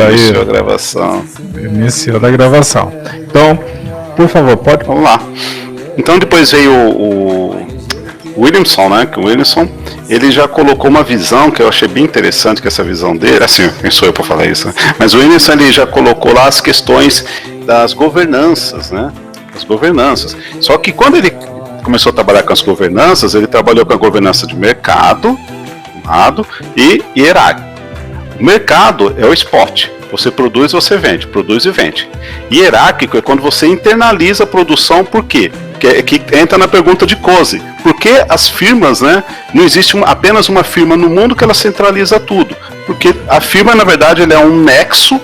iniciou a gravação. Iniciou a gravação. Então, por favor, pode. Vamos lá. Então depois veio o Williamson, né? Que o Williamson, ele já colocou uma visão que eu achei bem interessante, que essa visão dele, assim, quem sou eu para falar isso, né? Mas o Williamson, ele já colocou lá as questões das governanças, né? As governanças. Só que quando ele começou a trabalhar com as governanças, ele trabalhou com a governança de mercado, e hierárquico. O mercado é o spot. Você produz, você vende. Produz e vende. Hierárquico é quando você internaliza a produção. Por quê? Que entra na pergunta de Coase. Por que as firmas, né? Não existe apenas uma firma no mundo que ela centraliza tudo. Porque a firma, na verdade, ele é um nexo,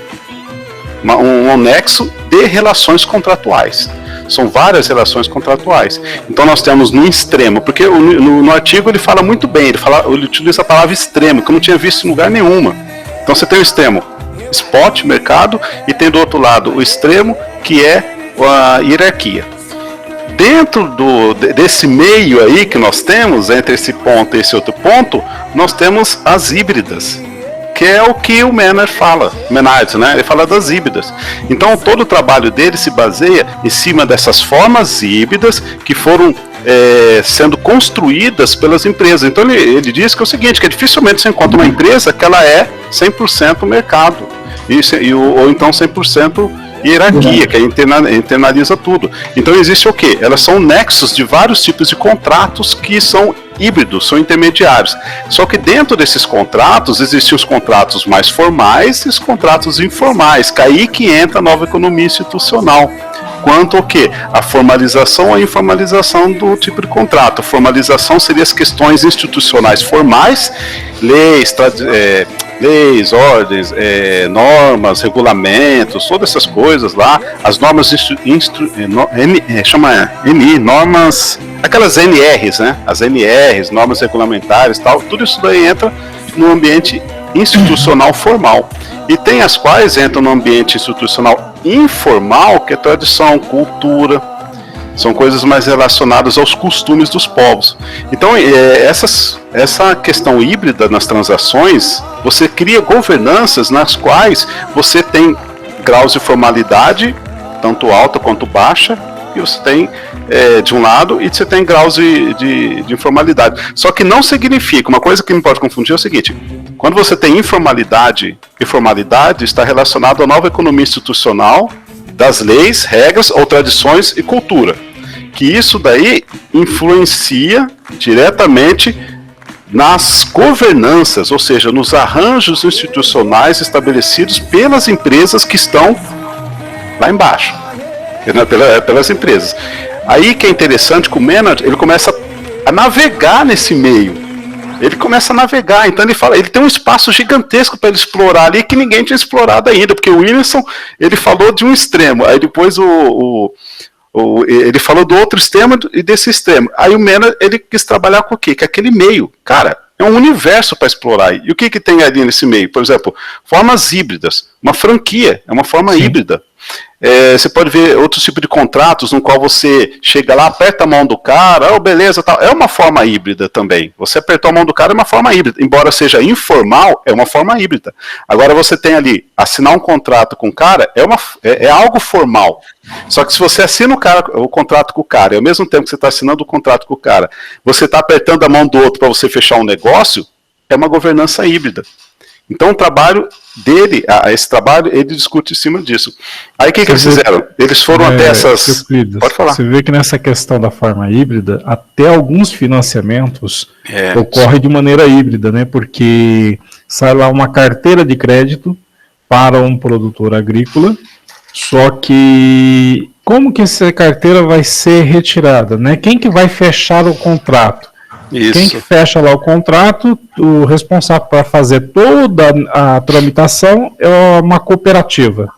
um nexo de relações contratuais. São várias relações contratuais. Então nós temos no extremo, porque no artigo ele fala muito bem, ele utiliza a palavra extremo, que eu não tinha visto em lugar nenhuma. Então você tem o extremo spot, mercado, e tem do outro lado o extremo, que é a hierarquia. Dentro desse meio aí que nós temos, entre esse ponto e esse outro ponto, nós temos as híbridas, que é o que o Menard fala, né? Ele fala das híbridas. Então todo o trabalho dele se baseia em cima dessas formas híbridas que foram sendo construídas pelas empresas. Então ele diz que é o seguinte, que dificilmente você encontra uma empresa que ela é 100% mercado, ou então 100% hierarquia, que internaliza tudo. Então existe o quê? Elas são nexos de vários tipos de contratos que são híbridos, são intermediários. Só que dentro desses contratos existem os contratos mais formais e os contratos informais, que aí que entra a nova economia institucional. Quanto ao quê? A formalização ou a informalização do tipo de contrato. A formalização seria as questões institucionais formais, leis, ordens, normas, regulamentos, todas essas coisas lá, as normas normas, aquelas NRs, né? As NRs, normas regulamentares, tal, tudo isso daí entra no ambiente institucional formal. E tem as quais entram no ambiente institucional informal, que é tradição, cultura, são coisas mais relacionadas aos costumes dos povos. Então, essa questão híbrida nas transações, você cria governanças nas quais você tem graus de formalidade, tanto alta quanto baixa, e você tem de um lado, e você tem graus de informalidade. Só que não significa, uma coisa que não pode confundir é o seguinte: quando você tem informalidade e formalidade, está relacionado à nova economia institucional, das leis, regras ou tradições e cultura. Que isso daí influencia diretamente nas governanças, ou seja, nos arranjos institucionais estabelecidos pelas empresas que estão lá embaixo, pelas empresas. Aí que é interessante que o Menard, ele começa a navegar nesse meio. Ele começa a navegar, então ele tem um espaço gigantesco para ele explorar ali que ninguém tinha explorado ainda, porque o Williamson, ele falou de um extremo, aí depois ele falou do outro extremo e desse extremo. Aí o Menard, ele quis trabalhar com o quê? Que é aquele meio. Cara, é um universo para explorar. E o que tem ali nesse meio? Por exemplo, formas híbridas. Uma franquia é uma forma híbrida. Você pode ver outros tipos de contratos no qual você chega lá, aperta a mão do cara, beleza, tal. É uma forma híbrida também. Você apertou a mão do cara é uma forma híbrida. Embora seja informal, é uma forma híbrida. Agora você tem ali, assinar um contrato com o cara é algo formal. Só que se você assina o contrato com o cara, e ao mesmo tempo que você está assinando o contrato com o cara, você está apertando a mão do outro para você fechar um negócio, é uma governança híbrida. Então o trabalho dele, esse trabalho, ele discute em cima disso. Aí o que eles fizeram? Eles foram até essas... Pode falar. Você vê que nessa questão da forma híbrida, até alguns financiamentos ocorrem de maneira híbrida, né? Porque sai lá uma carteira de crédito para um produtor agrícola, só que como que essa carteira vai ser retirada, né? Quem que vai fechar o contrato? Isso. Quem que fecha lá o contrato, o responsável para fazer toda a tramitação é uma cooperativa.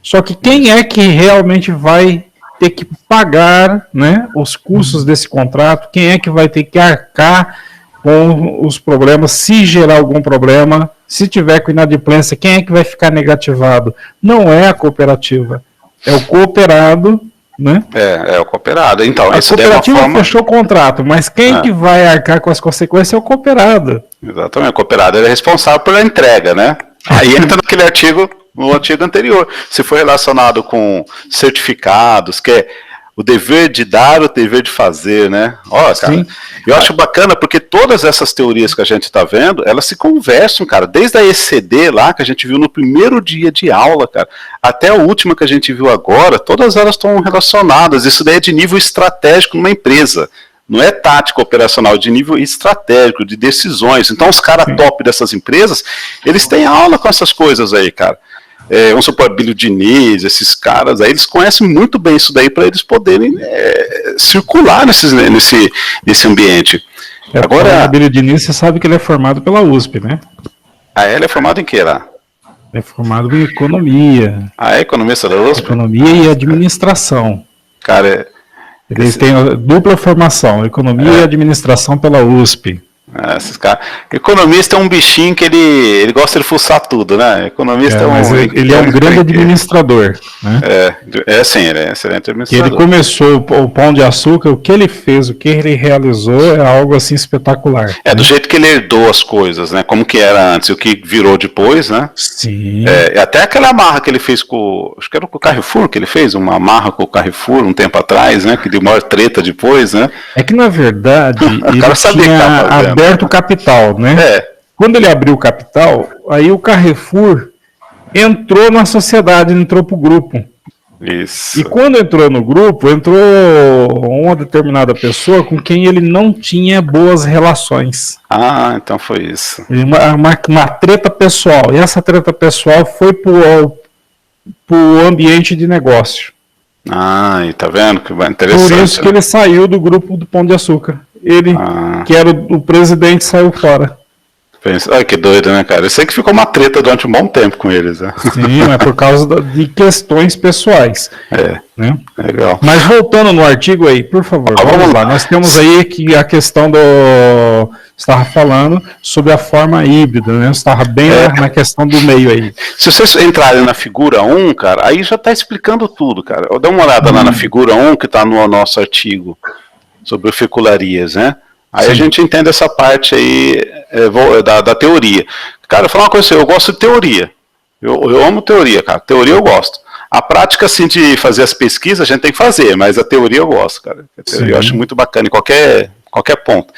Só que quem é que realmente vai ter que pagar, né, os custos desse contrato? Quem é que vai ter que arcar com os problemas, se gerar algum problema? Se tiver com inadimplência, quem é que vai ficar negativado? Não é a cooperativa, é o cooperado, né? É o cooperado. Então, a cooperativa fechou o contrato, mas quem que vai arcar com as consequências é o cooperado. Exatamente, o cooperado é responsável pela entrega, né? Aí entra naquele artigo, no artigo anterior, se for relacionado com certificados, que é o dever de dar, o dever de fazer, né? Ó, cara, sim, eu acho bacana porque todas essas teorias que a gente está vendo, elas se conversam, cara, desde a ECD lá, que a gente viu no primeiro dia de aula, cara, até a última que a gente viu agora, todas elas estão relacionadas. Isso daí é de nível estratégico numa empresa. Não é tático operacional, de nível estratégico, de decisões. Então, os caras top dessas empresas, eles têm aula com essas coisas aí, cara. Vamos supor, Abílio Diniz, esses caras aí, eles conhecem muito bem isso daí para eles poderem circular nesse ambiente. Agora, Abílio Diniz, você sabe que ele é formado pela USP, né? Ah, ele é formado em que lá? Ele é formado em economia. Ah, é economista da USP? Economia e administração. Cara, ele tem dupla formação, economia e administração pela USP. Esses caras. Economista é um bichinho que ele gosta de fuçar tudo, né? Economista mas ele é um grande administrador, né? Sim, ele é excelente administrador. Que ele começou o Pão de Açúcar, o que ele fez, o que ele realizou é algo assim espetacular. Do jeito que ele herdou as coisas, né? Como que era antes e o que virou depois, né? Sim. Até aquela amarra que ele fez acho que era com o Carrefour que ele fez, uma amarra com o Carrefour um tempo atrás, né? Que deu maior treta depois, né? É que na verdade ele tinha aberto o capital, né? Quando ele abriu o capital, aí o Carrefour entrou na sociedade, entrou para o grupo. Isso. E quando entrou no grupo, entrou uma determinada pessoa com quem ele não tinha boas relações. Ah, então foi isso. Uma treta pessoal. E essa treta pessoal foi para o ambiente de negócio. Ah, e tá vendo que vai interessante. Por isso que ele saiu do grupo do Pão de Açúcar. Ele, que era o presidente, saiu fora. Olha que doido, né, cara? Eu sei que ficou uma treta durante um bom tempo com eles, né? Sim, mas por causa de questões pessoais. Né? Legal. Mas voltando no artigo aí, por favor, vamos lá. Nós temos aí que a questão do... Você estava falando sobre a forma híbrida, né? Você estava bem na questão do meio aí. Se vocês entrarem na figura 1, cara, aí já está explicando tudo, cara. Dá uma olhada lá na figura 1, que está no nosso artigo sobre fecularias, né? Aí a gente entende essa parte aí da teoria. Cara, eu vou falar uma coisa assim, eu gosto de teoria. Eu amo teoria, cara. Teoria eu gosto. A prática, assim, de fazer as pesquisas, a gente tem que fazer, mas a teoria eu gosto, cara. A teoria eu acho muito bacana em qualquer ponto.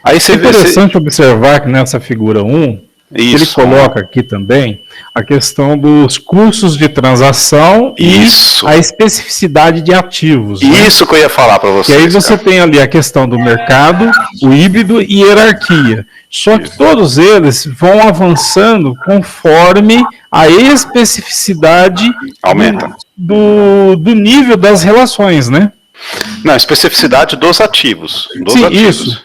Aí é interessante observar que nessa figura 1, ele coloca aqui também a questão dos custos de transação e a especificidade de ativos. Isso, né? Que eu ia falar para vocês. E aí você tem ali a questão do mercado, o híbrido e hierarquia. Só que todos eles vão avançando conforme a especificidade do nível das relações, né? Não, a especificidade dos ativos. Sim, isso.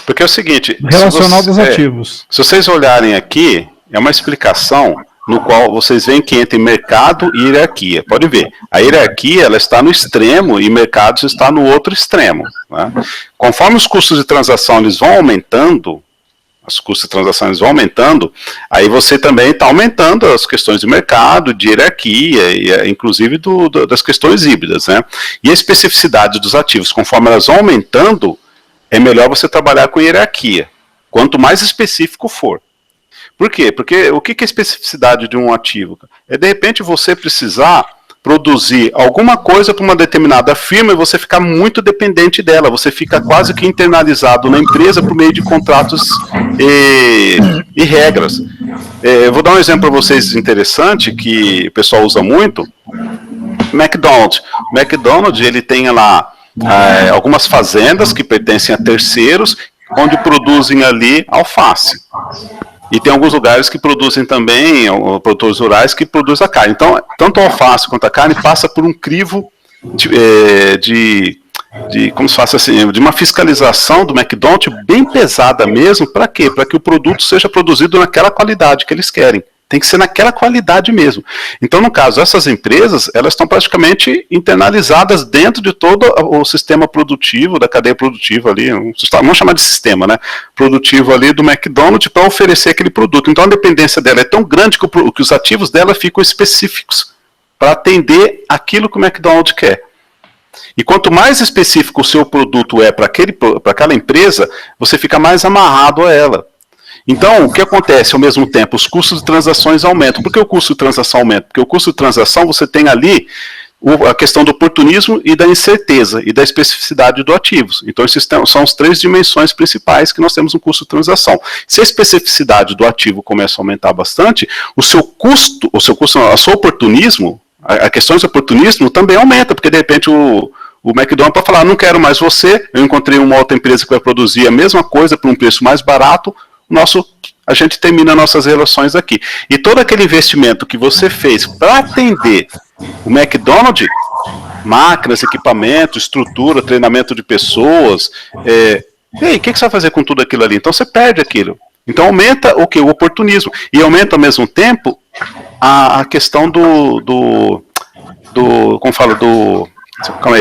Porque é o seguinte... Relacional dos ativos. Se vocês olharem aqui, é uma explicação no qual vocês veem que entre mercado e hierarquia. Pode ver, a hierarquia ela está no extremo e mercados está no outro extremo. Né? Conforme os custos de transação eles vão aumentando, os custos de transação eles vão aumentando, aí você também está aumentando as questões de mercado, de hierarquia, e inclusive das questões híbridas. Né? E a especificidade dos ativos, conforme elas vão aumentando, é melhor você trabalhar com hierarquia, quanto mais específico for. Por quê? Porque o que é a especificidade de um ativo? É de repente você precisar produzir alguma coisa para uma determinada firma e você ficar muito dependente dela, você fica quase que internalizado na empresa por meio de contratos e regras. Eu vou dar um exemplo para vocês interessante, que o pessoal usa muito, McDonald's. O McDonald's, ele tem lá algumas fazendas que pertencem a terceiros, onde produzem ali alface. E tem alguns lugares que produzem também, produtores rurais que produzem a carne. Então, tanto a alface quanto a carne passa por um crivo como se faz assim, de uma fiscalização do McDonald's bem pesada mesmo. Para quê? Para que o produto seja produzido naquela qualidade que eles querem. Tem que ser naquela qualidade mesmo. Então, no caso, essas empresas, elas estão praticamente internalizadas dentro de todo o sistema produtivo, da cadeia produtiva ali, vamos chamar de sistema, né? Produtivo ali do McDonald's para oferecer aquele produto. Então, a dependência dela é tão grande que os ativos dela ficam específicos para atender aquilo que o McDonald's quer. E quanto mais específico o seu produto é para aquela empresa, você fica mais amarrado a ela. Então, o que acontece ao mesmo tempo? Os custos de transações aumentam. Por que o custo de transação aumenta? Porque o custo de transação você tem ali a questão do oportunismo e da incerteza e da especificidade do ativos. Então, esses são as 3 dimensões principais que nós temos no custo de transação. Se a especificidade do ativo começa a aumentar bastante, o seu oportunismo, a questão de oportunismo também aumenta, porque de repente o McDonald's pode falar, não quero mais você, eu encontrei uma outra empresa que vai produzir a mesma coisa por um preço mais barato, a gente termina nossas relações aqui. E todo aquele investimento que você fez para atender o McDonald's, máquinas, equipamentos, estrutura, treinamento de pessoas, e aí, o que você vai fazer com tudo aquilo ali? Então você perde aquilo. Então aumenta o que? O oportunismo. E aumenta ao mesmo tempo a questão como fala,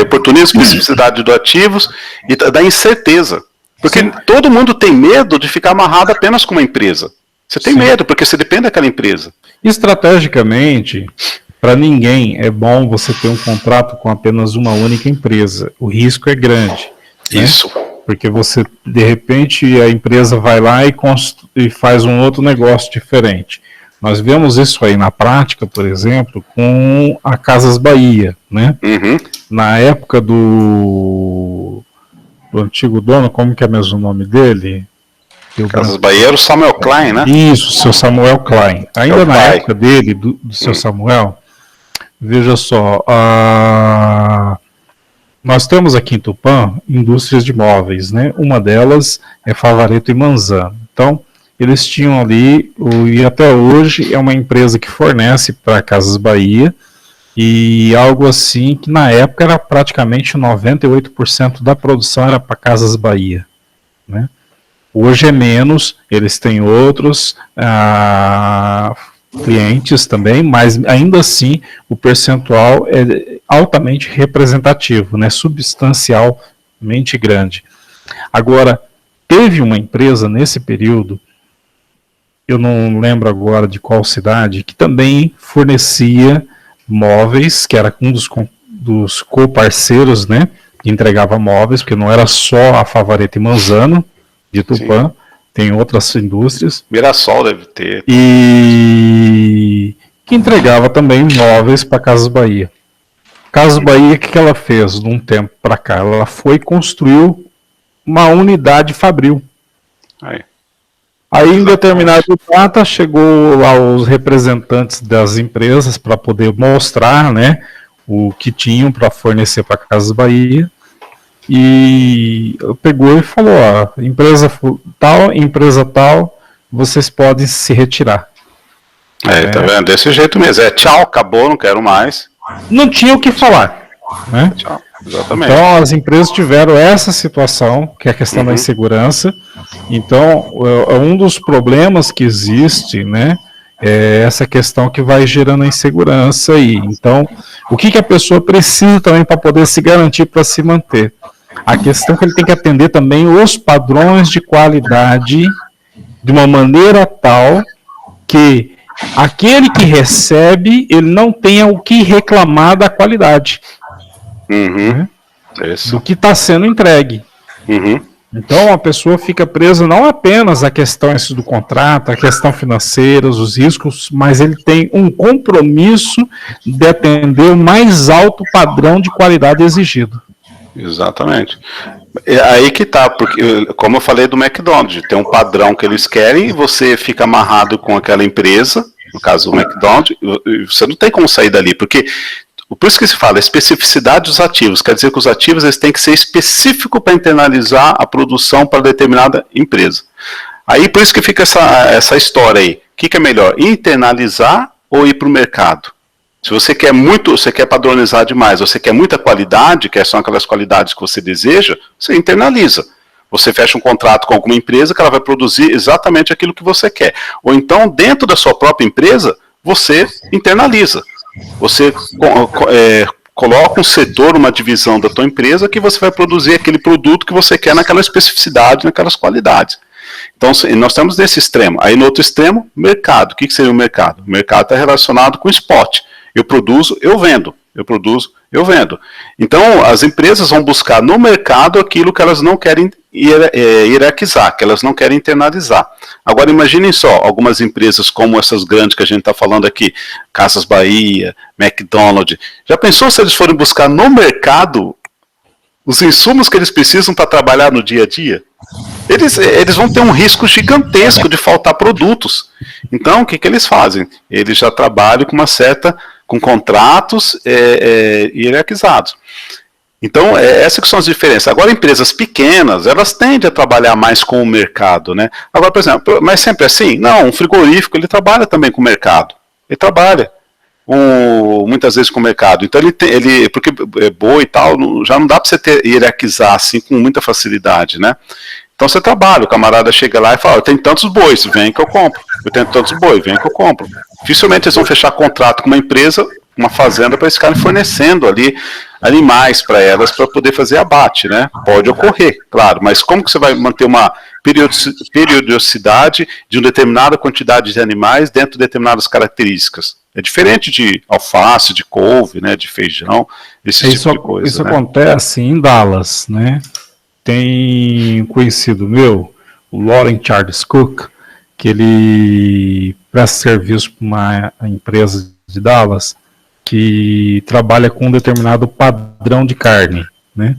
oportunismo, especificidade dos ativos e da incerteza. Porque todo mundo tem medo de ficar amarrado apenas com uma empresa. Você tem medo, porque você depende daquela empresa. Estrategicamente, para ninguém é bom você ter um contrato com apenas uma única empresa. O risco é grande. Isso. Né? Porque você, de repente, a empresa vai lá e faz um outro negócio diferente. Nós vemos isso aí na prática, por exemplo, com a Casas Bahia, né? Uhum. Na época do antigo dono, como que é mesmo o nome dele? Casas Bahia era o Samuel Klein, né? Isso, seu Samuel Klein. Ainda na época dele, do seu Samuel, veja só, nós temos aqui em Tupã indústrias de móveis, né? Uma delas é Favaretto e Manzano. Então, eles tinham ali, e até hoje é uma empresa que fornece para Casas Bahia, e algo assim que na época era praticamente 98% da produção era para Casas Bahia, né? Hoje é menos, eles têm outros clientes também, mas ainda assim o percentual é altamente representativo, né? Substancialmente grande. Agora, teve uma empresa nesse período, eu não lembro agora de qual cidade, que também fornecia móveis, que era um dos co-parceiros, né, que entregava móveis, porque não era só a Favaretto e Manzano de Tupã, tem outras indústrias. Mirassol deve ter. E que entregava também móveis para Casas Bahia. Casas Bahia, o que ela fez de um tempo para cá? Ela foi e construiu uma unidade fabril. Aí, em determinada data, chegou lá os representantes das empresas para poder mostrar, né, o que tinham para fornecer para Casas Bahia. E pegou e falou, empresa tal, vocês podem se retirar. Tá vendo? Desse jeito mesmo. Tchau, acabou, não quero mais. Não tinha o que falar. Né? Tchau. Exatamente. Então as empresas tiveram essa situação, que é a questão da insegurança. Então, um dos problemas que existe, né, é essa questão que vai gerando a insegurança aí. Então, o que a pessoa precisa também para poder se garantir, para se manter? A questão que ele tem que atender também os padrões de qualidade de uma maneira tal que aquele que recebe, ele não tenha o que reclamar da qualidade. Né? Do que está sendo entregue. Então a pessoa fica presa não apenas a questões do contrato, a questão financeira, os riscos, mas ele tem um compromisso de atender o mais alto padrão de qualidade exigido. Exatamente. É aí que tá, porque como eu falei do McDonald's, tem um padrão que eles querem e você fica amarrado com aquela empresa, no caso do McDonald's, você não tem como sair dali, porque por isso que se fala especificidade dos ativos, quer dizer que os ativos eles têm que ser específicos para internalizar a produção para determinada empresa. Aí por isso que fica essa história aí. O que é melhor, internalizar ou ir para o mercado? Se você quer você quer padronizar demais, você quer muita qualidade, que são aquelas qualidades que você deseja, você internaliza. Você fecha um contrato com alguma empresa que ela vai produzir exatamente aquilo que você quer. Ou então, dentro da sua própria empresa, você internaliza. Você coloca um setor, uma divisão da tua empresa que você vai produzir aquele produto que você quer naquela especificidade, naquelas qualidades. Então, nós temos nesse extremo. Aí, no outro extremo, mercado. O que seria o mercado? O mercado está relacionado com o spot. Eu produzo, eu vendo. eu produzo, eu vendo. Então, as empresas vão buscar no mercado aquilo que elas não querem hierarquizar, que elas não querem internalizar. Agora, imaginem só, algumas empresas como essas grandes que a gente está falando aqui, Casas Bahia, McDonald's, já pensou se eles forem buscar no mercado os insumos que eles precisam para trabalhar no dia a dia? Eles vão ter um risco gigantesco de faltar produtos. Então, o que eles fazem? Eles já trabalham com contratos hierarquizados. Então, essas que são as diferenças. Agora, empresas pequenas, elas tendem a trabalhar mais com o mercado, né? Agora, por exemplo, mas sempre assim? Não, um frigorífico, ele trabalha também com o mercado. Ele trabalha muitas vezes com o mercado. Então, porque boi e tal, já não dá para você hierarquizar assim com muita facilidade, né? Então você trabalha, o camarada chega lá e fala, eu tenho tantos bois, vem que eu compro. Eu tenho tantos bois, vem que eu compro. Dificilmente eles vão fechar contrato com uma empresa, uma fazenda, para eles ficarem fornecendo ali animais para elas, para poder fazer abate, né? Pode ocorrer, claro, mas como que você vai manter uma periodicidade de uma determinada quantidade de animais dentro de determinadas características? É diferente de alface, de couve, né, de feijão, esse tipo de coisa. Isso, né? Acontece em Dallas, né? Tem um conhecido meu, o Lauren Charles Cook, que ele presta serviço para uma empresa de Dallas que trabalha com um determinado padrão de carne, né?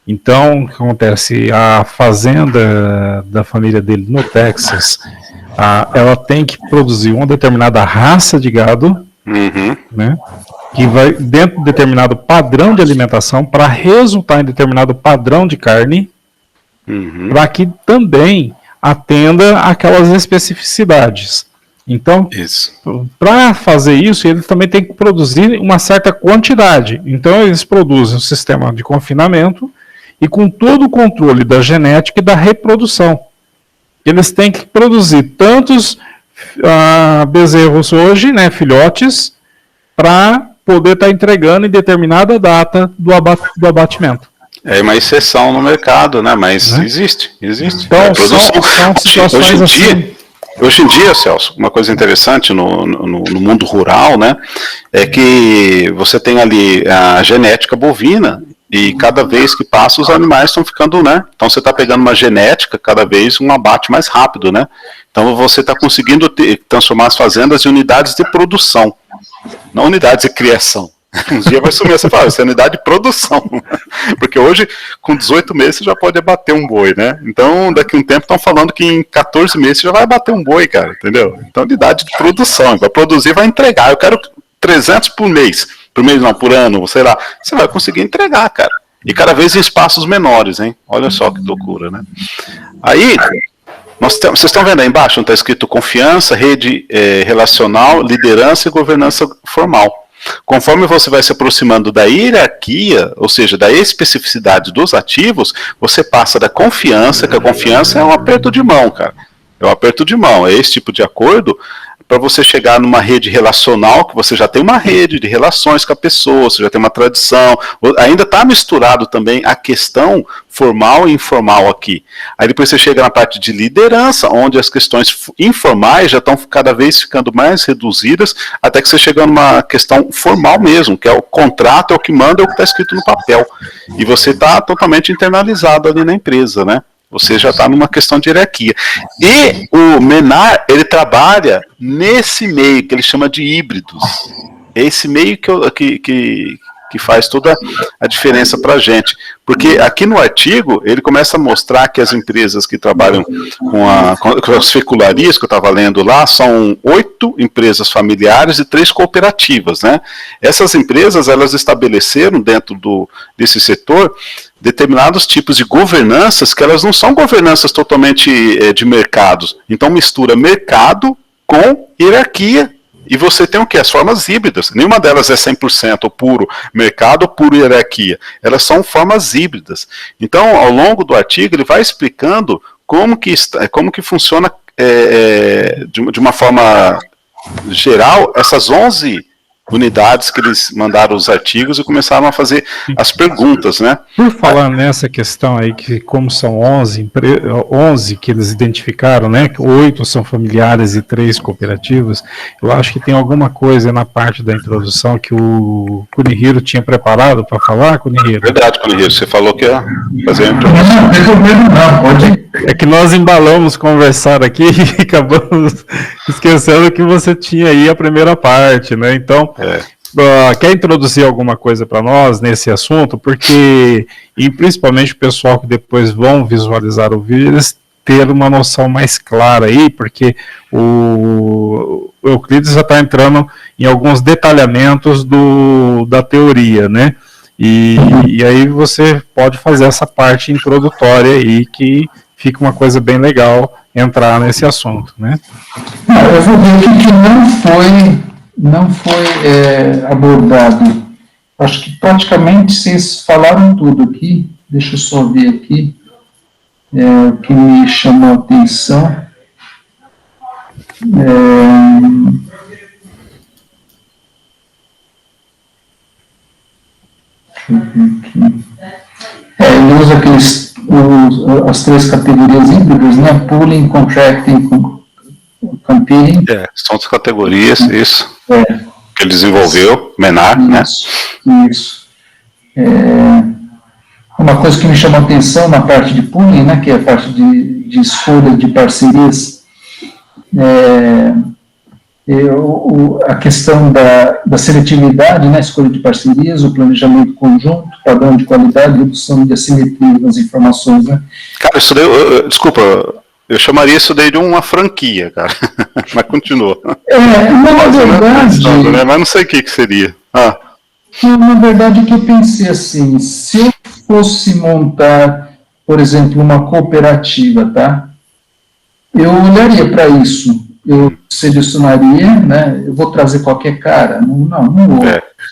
Então, o que acontece? A fazenda da família dele no Texas, ela tem que produzir uma determinada raça de gado, né? Que vai dentro de determinado padrão de alimentação para resultar em determinado padrão de carne, para que também atenda aquelas especificidades. Então, para fazer isso, eles também têm que produzir uma certa quantidade. Então, eles produzem um sistema de confinamento e com todo o controle da genética e da reprodução. Eles têm que produzir tantos bezerros hoje, né, filhotes, para poder estar entregando em determinada data do abatimento. É uma exceção no mercado, né? Mas existe. Então, são situações hoje em dia, Celso, uma coisa interessante no mundo rural, né? É que você tem ali a genética bovina e cada vez que passa os animais estão ficando, né? Então você está pegando uma genética, cada vez um abate mais rápido, né? Então você está conseguindo transformar as fazendas em unidades de produção, não unidades de criação. Um dia vai sumir essa palavra, essa é unidade de produção. Porque hoje, com 18 meses, você já pode abater um boi, né? Então, daqui a um tempo, estão falando que em 14 meses você já vai abater um boi, cara, entendeu? Então, unidade de produção, vai produzir, vai entregar. Eu quero 300 por mês não, por ano, sei lá. Você vai conseguir entregar, cara. E cada vez em espaços menores, hein? Olha só que loucura, né? Aí, vocês estão vendo aí embaixo, onde está escrito confiança, rede relacional, liderança e governança formal. Conforme você vai se aproximando da hierarquia, ou seja, da especificidade dos ativos, você passa da confiança, que a confiança é um aperto de mão, cara. É um aperto de mão, é esse tipo de acordo, para você chegar numa rede relacional, que você já tem uma rede de relações com a pessoa, você já tem uma tradição, ainda está misturado também a questão formal e informal aqui. Aí depois você chega na parte de liderança, onde as questões informais já estão cada vez ficando mais reduzidas, até que você chega numa questão formal mesmo, que é o contrato, é o que manda, é o que está escrito no papel. E você está totalmente internalizado ali na empresa, né? Você já está numa questão de hierarquia. E o Menard, ele trabalha nesse meio que ele chama de híbridos. É esse meio que faz toda a diferença para a gente. Porque aqui no artigo, ele começa a mostrar que as empresas que trabalham com as fecularias, que eu estava lendo lá, são 8 empresas familiares e 3 cooperativas, né? Essas empresas, elas estabeleceram dentro desse setor determinados tipos de governanças que elas não são governanças totalmente de mercados. Então mistura mercado com hierarquia. E você tem o quê? As formas híbridas. Nenhuma delas é 100% puro mercado ou puro hierarquia. Elas são formas híbridas. Então, ao longo do artigo, ele vai explicando como que funciona de uma forma geral essas 11 unidades que eles mandaram os artigos e começaram a fazer as perguntas, né? Por falar nessa questão aí, que como são 11 que eles identificaram, né, que 8 são familiares e 3 cooperativas, eu acho que tem alguma coisa na parte da introdução que o Kunihiro tinha preparado para falar, Kunihiro? Verdade, Kunihiro, você falou que ia fazer uma introdução. Não, resolvendo não, pode. É que nós embalamos conversar aqui e acabamos esquecendo que você tinha aí a primeira parte, né? Então, quer introduzir alguma coisa para nós nesse assunto? Porque, e principalmente o pessoal que depois vão visualizar o vídeo, eles ter uma noção mais clara aí, porque o Euclides já está entrando em alguns detalhamentos da teoria, né? E aí você pode fazer essa parte introdutória aí, que fica uma coisa bem legal entrar nesse assunto, né? Eu vou ver o que não foi abordado. Acho que praticamente vocês falaram tudo aqui. Deixa eu só ver aqui o que me chamou a atenção. Ele usa as 3 categorias híbridas, né? Pooling, Contracting, Competing. São as categorias, isso. Que ele desenvolveu, Menar, né? Isso. Uma coisa que me chamou a atenção na parte de pooling, né, que é a parte de escolha de parcerias, a questão da seletividade, né, escolha de parcerias, o planejamento conjunto, padrão de qualidade, redução de assimetria das informações, né? Cara, isso daí, desculpa, eu chamaria isso daí de uma franquia, cara. Mas continua. Na verdade... Né? Mas não sei o que seria. Na verdade, o que eu pensei assim, se eu fosse montar, por exemplo, uma cooperativa, tá? Eu olharia para isso. Eu selecionaria, né? Eu vou trazer qualquer cara? Não vou.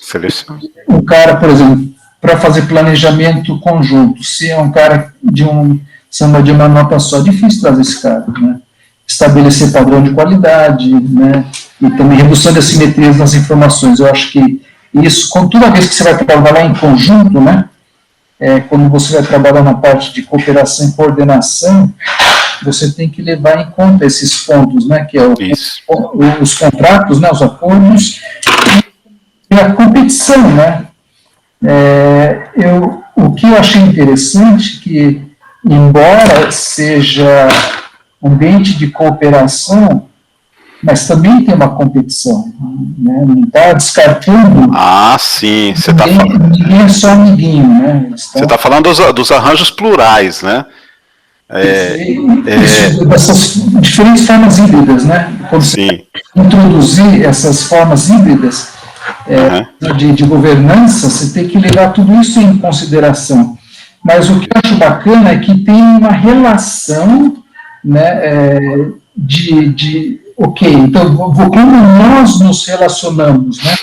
Seleciona. Um cara, por exemplo, para fazer planejamento conjunto, se é um cara de uma nota só, é difícil trazer esse cara, né? Estabelecer padrão de qualidade, né? E também redução de assimetrias nas informações. Eu acho que isso, toda vez que você vai trabalhar em conjunto, né? Quando você vai trabalhar na parte de cooperação e coordenação, você tem que levar em conta esses pontos, né, que é os contratos, né, os acordos e a competição, né. O que eu achei interessante que, embora seja ambiente de cooperação, mas também tem uma competição, né, não está descartando... sim, você está falando... Ninguém é só amiguinho, né. Você está falando dos arranjos plurais, né. Dessas diferentes formas híbridas, né? Quando você introduzir essas formas híbridas de governança, você tem que levar tudo isso em consideração. Mas o que eu acho bacana é que tem uma relação, né, então, como nós nos relacionamos, né?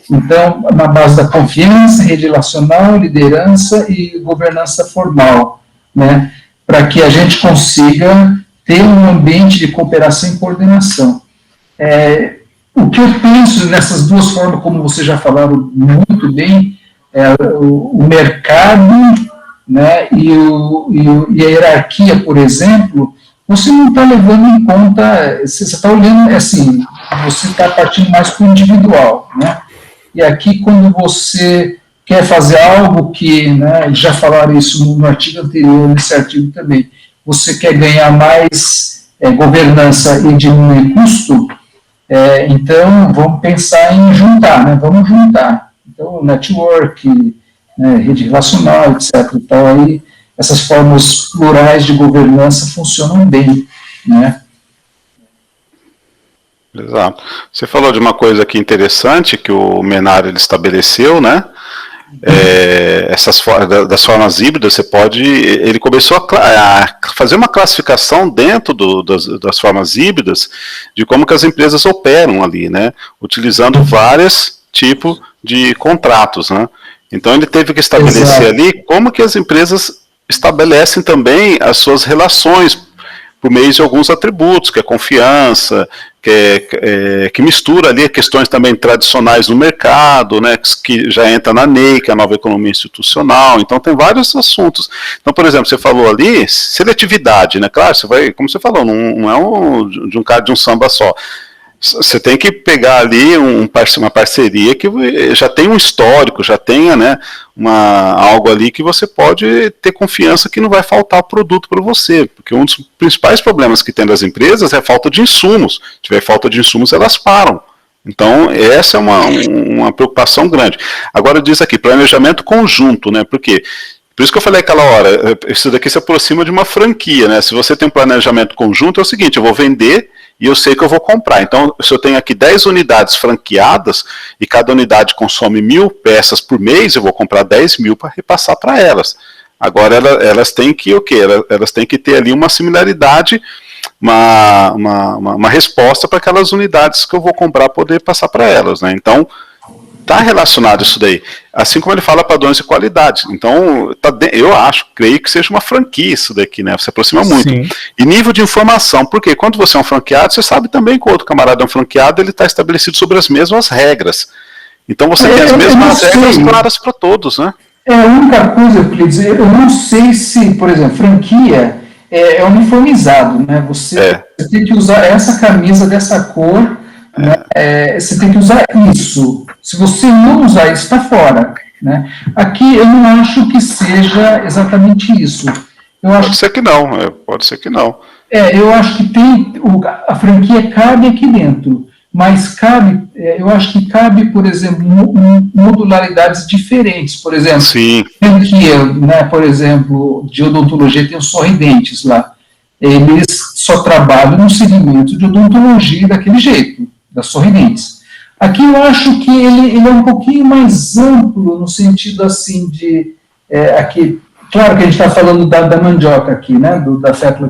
Então, na base da confiança, rede relacional, liderança e governança formal, né? Para que a gente consiga ter um ambiente de cooperação e coordenação. O que eu penso nessas duas formas, como vocês já falaram muito bem, o mercado, né, e a hierarquia, por exemplo, você não está levando em conta, você está olhando, assim, você está partindo mais para o individual, né? E aqui, quando você quer fazer algo que, né, já falaram isso no artigo anterior, nesse artigo também, você quer ganhar mais governança e diminuir custo, então vamos pensar em juntar, né, vamos juntar. Então, network, né, rede relacional, etc. Então, aí, essas formas plurais de governança funcionam bem, né. Exato. Você falou de uma coisa aqui interessante que o Menar ele estabeleceu, né? Das formas híbridas, ele começou a fazer uma classificação dentro das formas híbridas de como que as empresas operam ali, né? Utilizando vários tipos de contratos, né? Então ele teve que estabelecer ali como que as empresas estabelecem também as suas relações por meio de alguns atributos, que é confiança, que mistura ali questões também tradicionais do mercado, né, que já entra na NEI, que é a nova economia institucional. Então tem vários assuntos. Então, por exemplo, você falou ali seletividade, né? Claro, você vai, como você falou, não é de um cara de um samba só. Você tem que pegar ali uma parceria que já tem um histórico, já tenha, né, algo ali que você pode ter confiança que não vai faltar produto para você, porque um dos principais problemas que tem das empresas é a falta de insumos. Se tiver falta de insumos, elas param. Então, essa é uma preocupação grande. Agora diz aqui, planejamento conjunto, né, porque... Por isso que eu falei aquela hora, isso daqui se aproxima de uma franquia, né? Se você tem um planejamento conjunto, é o seguinte, eu vou vender e eu sei que eu vou comprar. Então, se eu tenho aqui 10 unidades franqueadas e cada unidade consome 1.000 peças por mês, eu vou comprar 10.000 para repassar para elas. Agora, elas têm que o quê? Elas têm que ter ali uma similaridade, uma resposta para aquelas unidades que eu vou comprar poder passar para elas, né? Então, está relacionado isso daí, assim como ele fala padrões de qualidade. Então, eu creio que seja uma franquia isso daqui, né? Você aproxima muito. Sim. E nível de informação, porque quando você é um franqueado, você sabe também que o outro camarada é um franqueado, ele está estabelecido sobre as mesmas regras. Então você tem as mesmas regras claras para todos, né? A única coisa que eu queria dizer, eu não sei se, por exemplo, franquia é uniformizado, né? Você tem que usar essa camisa dessa cor, né? Você tem que usar isso. Se você não usar isso, está fora, né? Aqui eu não acho que seja exatamente isso. Pode ser que não, pode ser que não. Eu acho que a franquia cabe aqui dentro, mas eu acho que cabe, por exemplo, modularidades diferentes. Por exemplo, sim. Franquia, né, por exemplo, de odontologia tem os sorridentes lá. Eles só trabalham no segmento de odontologia daquele jeito, das sorridentes. Aqui eu acho que ele é um pouquinho mais amplo, no sentido assim de... aqui, claro que a gente está falando da mandioca aqui, né? Da fécula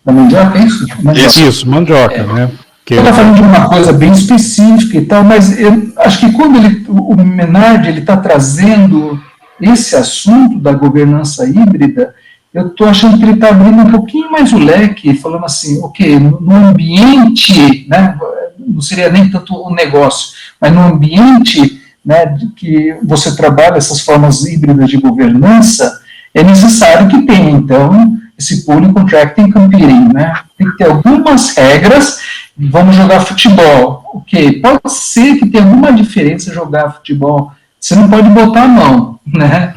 da mandioca, é isso? Mandioca. Isso, mandioca, né? Está falando de uma coisa bem específica e tal, mas eu acho que quando o Menard está trazendo esse assunto da governança híbrida, eu estou achando que ele está abrindo um pouquinho mais o leque, falando assim, ok, no ambiente, né, não seria nem tanto o negócio, mas no ambiente, né, que você trabalha essas formas híbridas de governança, é necessário que tenha, então, esse pooling, contracting e competing, né, tem que ter algumas regras. Vamos jogar futebol, ok, pode ser que tenha alguma diferença jogar futebol, você não pode botar a mão, né,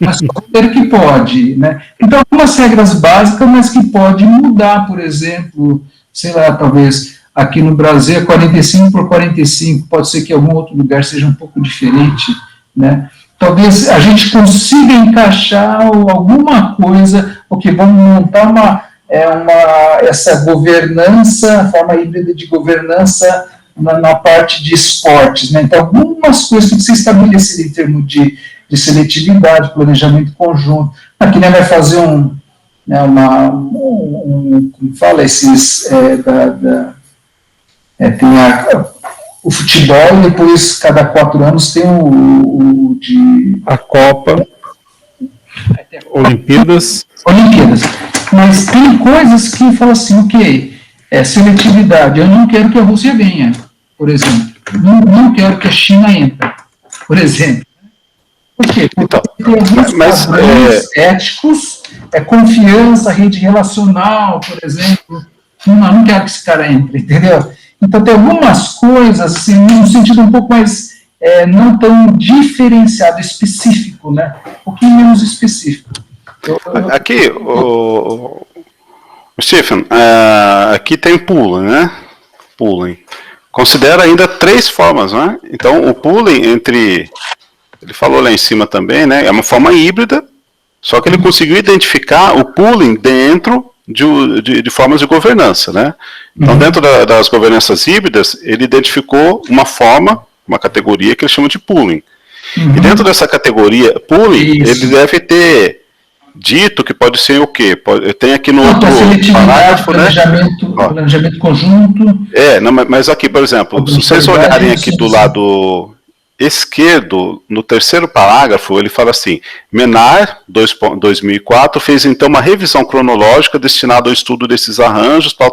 mas considero que pode, né, então algumas regras básicas, mas que pode mudar, por exemplo, sei lá, talvez aqui no Brasil é 45 por 45, pode ser que em algum outro lugar seja um pouco diferente, né, talvez a gente consiga encaixar alguma coisa, ok, vamos montar essa governança, forma híbrida de governança na parte de esportes, né? Então, algumas coisas que se estabelecer em termos de seletividade, planejamento conjunto. Aqui, né, vai fazer como fala, esses, tem o futebol, e depois, cada 4 anos, tem a Copa, Olimpíadas. Mas tem coisas que falam assim, ok, seletividade, eu não quero que a Rússia venha, por exemplo. Não quero que a China entre, por exemplo. Por quê? Porque tem alguns padrões éticos, confiança, rede relacional, por exemplo. Não quero que esse cara entre, entendeu? Então tem algumas coisas, assim, num sentido um pouco mais, não tão diferenciado, específico, né? Um pouquinho menos específico. Aqui, o Stephen, aqui tem pooling, né? Pooling. Considera ainda 3 formas, né? Então, o pooling ele falou lá em cima também, né? É uma forma híbrida, só que ele conseguiu identificar o pooling dentro de formas de governança, né? Então, dentro das governanças híbridas, ele identificou uma categoria que ele chama de pooling. E dentro dessa categoria, pooling, ele deve ter dito que pode ser o quê? Tem aqui no outro parágrafo, né? Planejamento conjunto. Mas aqui, por exemplo, se vocês olharem aqui do lado esquerdo, no terceiro parágrafo, ele fala assim: Menard, 2004, fez então uma revisão cronológica destinada ao estudo desses arranjos, tal.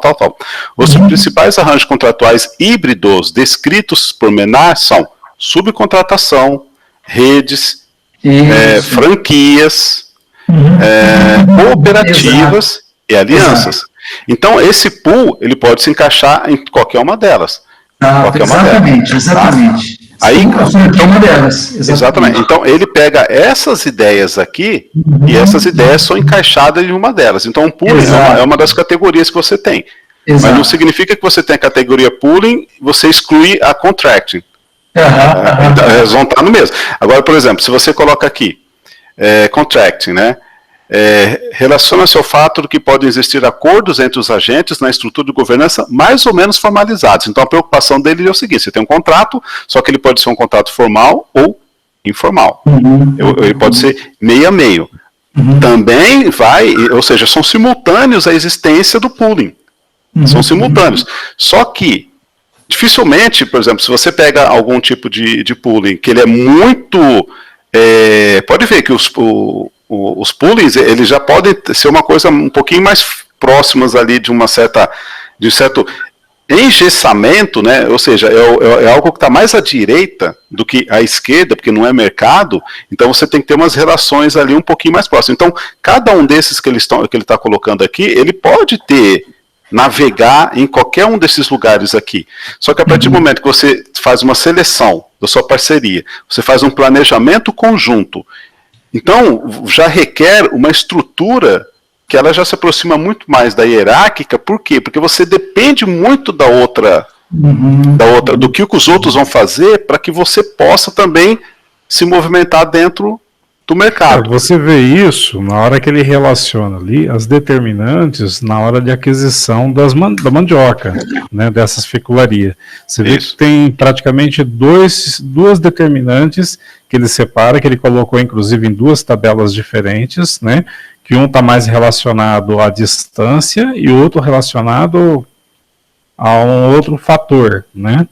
Os principais arranjos contratuais híbridos descritos por Menard são subcontratação, redes, franquias, cooperativas e alianças. Então, esse pool, ele pode se encaixar em qualquer uma delas. Exatamente. Aí, então, uma delas. Exatamente. Então, ele pega essas ideias aqui, e essas ideias são encaixadas em uma delas. Então, o pooling é uma das categorias que você tem. Exato. Mas não significa que você tem a categoria pooling, você exclui a contracting. Eles vão estar no mesmo. Agora, por exemplo, se você coloca aqui, contracting, né? Relaciona-se ao fato de que podem existir acordos entre os agentes na estrutura de governança mais ou menos formalizados. Então a preocupação dele é o seguinte: você tem um contrato, só que ele pode ser um contrato formal ou informal. Ele pode ser meio a meio. Também ou seja, são simultâneos à existência do pooling. São simultâneos. Só que, dificilmente, por exemplo, se você pega algum tipo de pooling, que ele é muito... pode ver que os poolings, eles já podem ser uma coisa um pouquinho mais próximas ali de um certo engessamento, né? Ou seja, é algo que está mais à direita do que à esquerda, porque não é mercado, então você tem que ter umas relações ali um pouquinho mais próximas. Então, cada um desses que ele está colocando aqui, ele pode navegar em qualquer um desses lugares aqui. Só que a partir do momento que você faz uma seleção da sua parceria, você faz um planejamento conjunto, então já requer uma estrutura que ela já se aproxima muito mais da hierárquica. Por quê? Porque você depende muito da outra, do que os outros vão fazer para que você possa também se movimentar dentro do mercado. Você vê isso na hora que ele relaciona ali as determinantes na hora de aquisição da mandioca, né, dessas fecularias. Você vê que tem praticamente duas determinantes que ele separa, que ele colocou inclusive em duas tabelas diferentes, né, que um está mais relacionado à distância e o outro relacionado a um outro fator, né.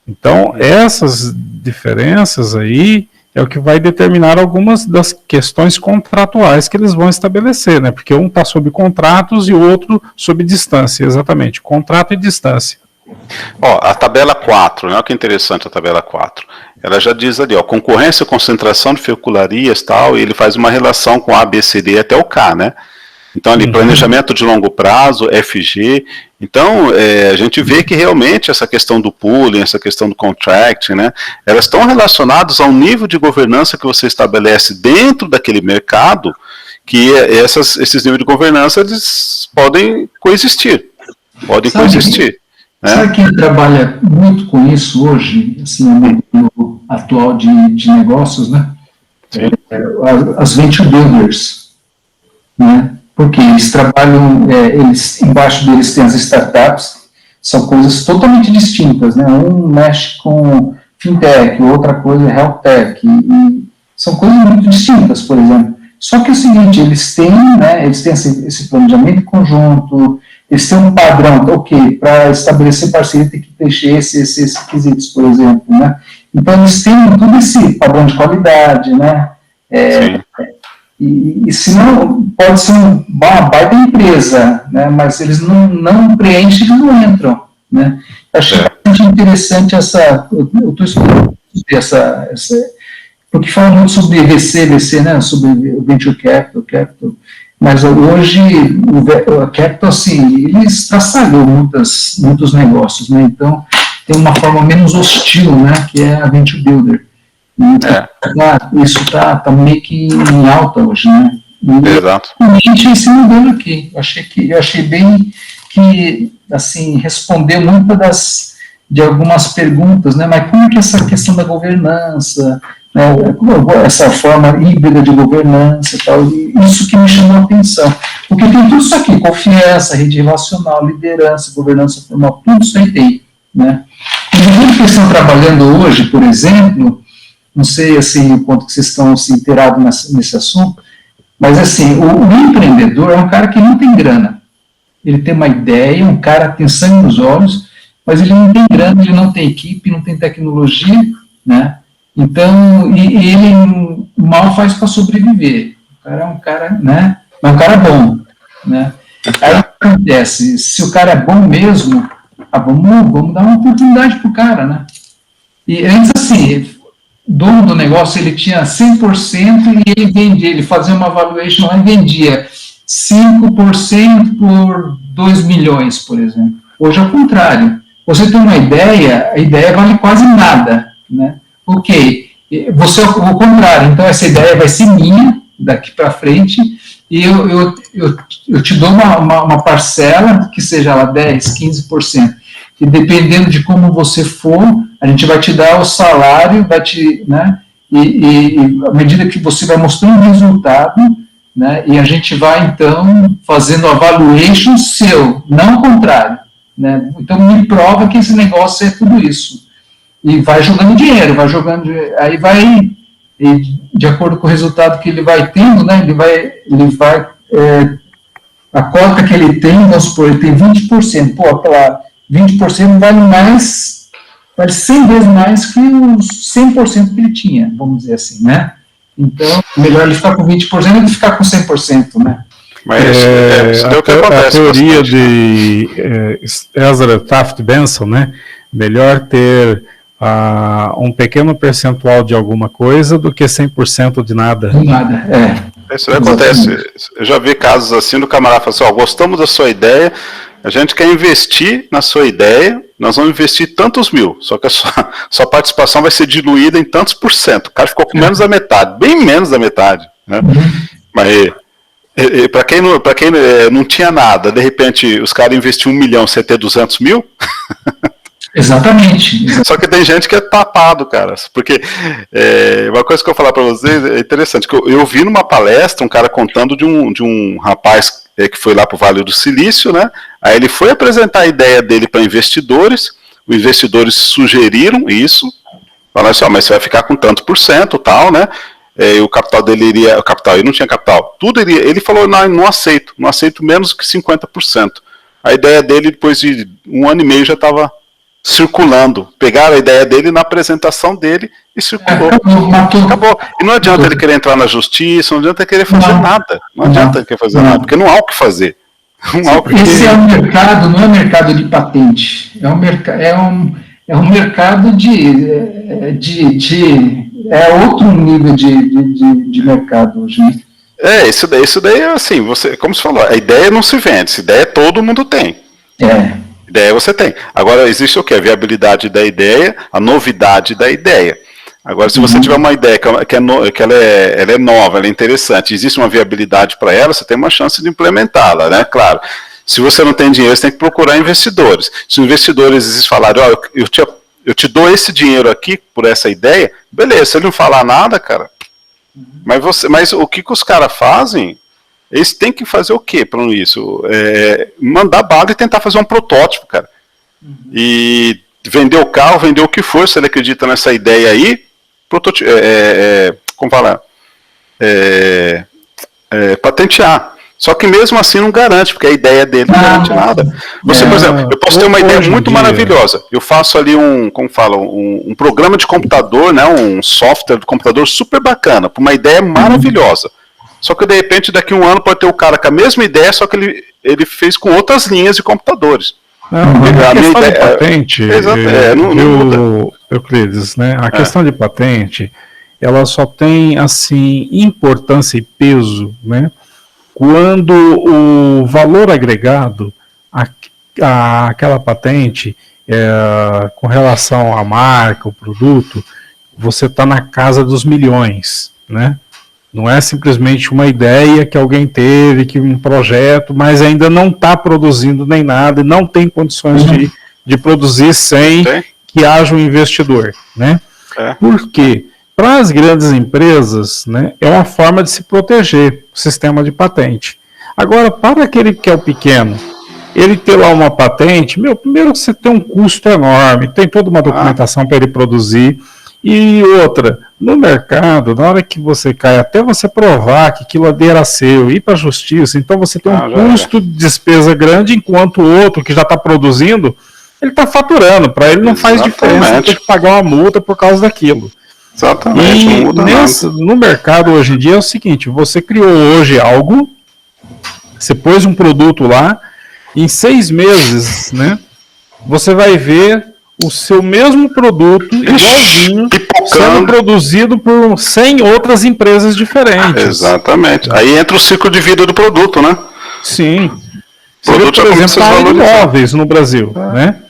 Então, essas diferenças aí é o que vai determinar algumas das questões contratuais que eles vão estabelecer, né? Porque um está sob contratos e o outro sob distância, exatamente, contrato e distância. A tabela 4, olha que interessante a tabela 4. Ela já diz ali, concorrência, concentração de fecularias, tal, e ele faz uma relação com A, B, C, D até o K, né? Então, ali, planejamento de longo prazo, FG. Então, a gente vê que realmente essa questão do pooling, essa questão do contract, né, elas estão relacionadas ao nível de governança que você estabelece dentro daquele mercado, que esses níveis de governança, eles podem coexistir. Sabe quem trabalha muito com isso hoje, assim, no modelo atual de negócios, né? As venture builders, né? Porque eles trabalham, embaixo deles tem as startups, são coisas totalmente distintas, né? Um mexe com fintech, outra coisa é health tech, e são coisas muito distintas, por exemplo. Só que é o seguinte, eles têm esse planejamento conjunto, eles têm um padrão, para estabelecer parceria tem que preencher esses requisitos, por exemplo, né? Então eles têm todo esse padrão de qualidade, né? E senão pode ser uma baita empresa, né, mas eles não preenchem, eles não entram, né. Achei bastante interessante eu estou estudando porque fala muito sobre VC, né, sobre Venture Capital, mas hoje o Capital, assim, ele estraçalhou muitos negócios, né, então tem uma forma menos hostil, né, que é a Venture Builder. Isso está meio que em alta hoje, né? Exato. Esse modelo aqui, eu achei bem que, assim, respondeu muitas de algumas perguntas, né? Mas como que essa questão da governança, né? Essa forma híbrida de governança e tal, isso que me chamou a atenção. Porque tem tudo isso aqui, confiança, rede relacional, liderança, governança formal, tudo isso aí tem, né? E do jeito que eles estão trabalhando hoje, por exemplo, não sei, assim, o quanto que vocês estão se inteirados nesse assunto, mas, assim, o empreendedor é um cara que não tem grana. Ele tem uma ideia, um cara tem sangue nos olhos, mas ele não tem grana, ele não tem equipe, não tem tecnologia, né? Então, e ele mal faz para sobreviver. O cara é um cara, né? É um cara bom, né? Aí o que acontece? Se o cara é bom mesmo, vamos dar uma oportunidade pro cara, né? E antes, assim, o dono do negócio, ele tinha 100% e ele vendia, ele fazia uma valuation lá e vendia 5% por 2 milhões, por exemplo. Hoje é o contrário. Você tem uma ideia, a ideia vale quase nada, né? Ok, você é o contrário, então essa ideia vai ser minha daqui para frente e eu te dou uma parcela que seja lá 10%, 15%. E dependendo de como você for, a gente vai te dar o salário, né? E à medida que você vai mostrando o resultado, né? E a gente vai então fazendo a valuation seu, não o contrário, né? Então me prova que esse negócio é tudo isso. E vai jogando dinheiro, aí vai, de acordo com o resultado que ele vai tendo, né? A cota que ele tem, vamos supor, ele tem 20%, pô, aquela 20% vale 100 vezes mais que os 100% que ele tinha, vamos dizer assim, né? Então, melhor ele ficar com 20% do que ficar com 100%, né? Mas isso é o que acontece. A teoria bastante, de Ezra Taft Benson, né? Melhor ter um pequeno percentual de alguma coisa do que 100% de nada. De nada, Isso acontece. Eu já vi casos assim do camarada falando assim, gostamos da sua ideia, a gente quer investir na sua ideia, nós vamos investir tantos mil, só que a sua participação vai ser diluída em tantos %. O cara ficou com menos da metade, bem menos da metade. Né? Mas para quem não tinha nada, de repente os caras investiam 1 milhão, você ter 200 mil? Exatamente. Só que tem gente que é tapado, cara, porque uma coisa que eu vou falar para vocês é interessante, que eu vi numa palestra um cara contando de um rapaz que foi lá para o Vale do Silício, né? Aí ele foi apresentar a ideia dele para investidores, os investidores sugeriram isso, falaram assim, mas você vai ficar com tanto % tal, né? O capital dele ele não tinha capital, tudo ele falou, não aceito menos que 50%. A ideia dele, depois de 1 ano e meio, já estava circulando. Pegaram a ideia dele na apresentação dele e circulou. Acabou. E não adianta ele querer entrar na justiça, não adianta ele querer fazer nada. Não adianta ele querer fazer nada, porque não há o que fazer. Esse é um mercado, não é mercado de patente. É um mercado é outro nível de mercado hoje, né? Isso daí é assim, como você falou, a ideia não se vende, essa ideia todo mundo tem. Ideia você tem. Agora, existe o quê? A viabilidade da ideia, a novidade da ideia. Agora, se você tiver uma ideia que ela é nova, ela é interessante, existe uma viabilidade para ela, você tem uma chance de implementá-la, né? Claro. Se você não tem dinheiro, você tem que procurar investidores. Se os investidores falarem, eu te dou esse dinheiro aqui por essa ideia, beleza, se ele não falar nada, cara, mas o que os caras fazem, eles têm que fazer o quê para isso? Mandar bala e tentar fazer um protótipo, cara. E vender o carro, vender o que for, se ele acredita nessa ideia aí, como falar? Patentear. Só que mesmo assim não garante, porque a ideia dele não garante nada. Você, por exemplo, eu posso ter uma ideia muito maravilhosa. Eu faço ali um programa de computador, né, um software de computador super bacana, para uma ideia maravilhosa. Só que de repente daqui a 1 ano pode ter o cara com a mesma ideia, só que ele fez com outras linhas de computadores. A minha ideia de patente, Euclides, né? A questão de patente, ela só tem assim importância e peso, né? Quando o valor agregado àquela patente, com relação à marca, o produto, você está na casa dos milhões, né? Não é simplesmente uma ideia que alguém teve, que um projeto, mas ainda não está produzindo nem nada, e não tem condições de produzir sem que haja um investidor, né? Por quê? Para as grandes empresas, né, é uma forma de se proteger o sistema de patente. Agora, para aquele que é o pequeno, ele ter lá uma patente, primeiro você tem um custo enorme, tem toda uma documentação para ele produzir, e outra, no mercado, na hora que você cai, até você provar que aquilo ali era seu, ir para a justiça, então você tem um custo de despesa grande, enquanto o outro que já está produzindo, ele está faturando, para ele não faz diferença ter que pagar uma multa por causa daquilo. Exatamente, não muda nada. No mercado hoje em dia é o seguinte, você criou hoje algo, você pôs um produto lá, em 6 meses, né, você vai ver o seu mesmo produto, igualzinho, sendo produzido por 100 outras empresas diferentes. Exatamente. Aí entra o ciclo de vida do produto, né? Sim. Você vê, por exemplo, a área de móveis no Brasil, né?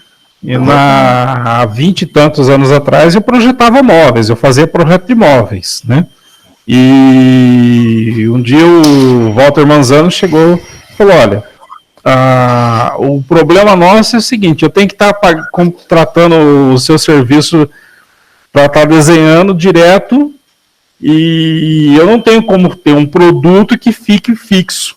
E há 20 e tantos anos atrás eu projetava móveis, eu fazia projeto de móveis, né? E um dia o Walter Manzano chegou e falou, olha, o problema nosso é o seguinte, eu tenho que estar contratando o seu serviço para estar desenhando direto e eu não tenho como ter um produto que fique fixo,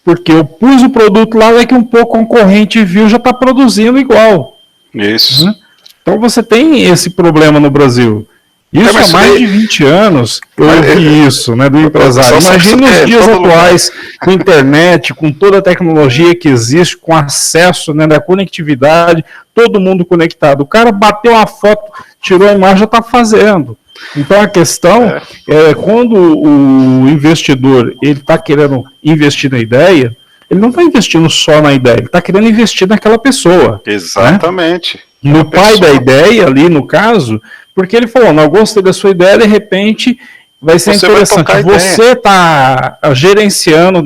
porque eu pus o produto lá, daqui um pouco o concorrente viu, já está produzindo igual. Isso. Né? Então você tem esse problema no Brasil. Isso há mais de 20 anos eu ouvi isso, né, do empresário. Imagina os dias atuais, com internet, com toda a tecnologia que existe, com acesso, né, da conectividade, todo mundo conectado. O cara bateu uma foto, tirou a imagem, já está fazendo. Então a questão é quando o investidor ele está querendo investir na ideia, ele não está investindo só na ideia, ele está querendo investir naquela pessoa. Exatamente. Né? No pai da ideia, ali no caso, porque ele falou, não, eu gostei da sua ideia, de repente vai ser interessante. Você está gerenciando,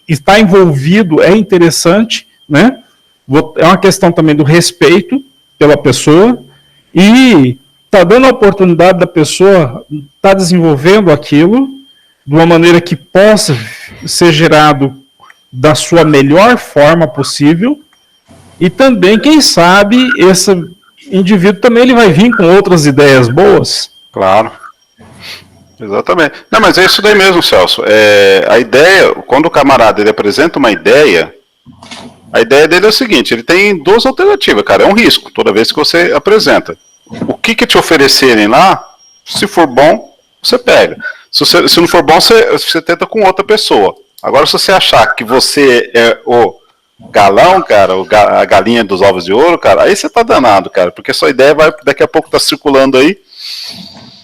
está envolvido, é interessante, né? É uma questão também do respeito pela pessoa e está dando a oportunidade da pessoa estar desenvolvendo aquilo de uma maneira que possa ser gerado da sua melhor forma possível e também, quem sabe, esse indivíduo também ele vai vir com outras ideias boas. Claro. Exatamente. Não, mas é isso daí mesmo, Celso. A ideia, quando o camarada ele apresenta uma ideia, a ideia dele é o seguinte, ele tem 2 alternativas, cara, é um risco toda vez que você apresenta. O que te oferecerem lá, se for bom, você pega. Se não for bom, você tenta com outra pessoa. Agora, se você achar que você é o galão, cara, a galinha dos ovos de ouro, cara, aí você tá danado, cara, porque sua ideia vai daqui a pouco tá circulando aí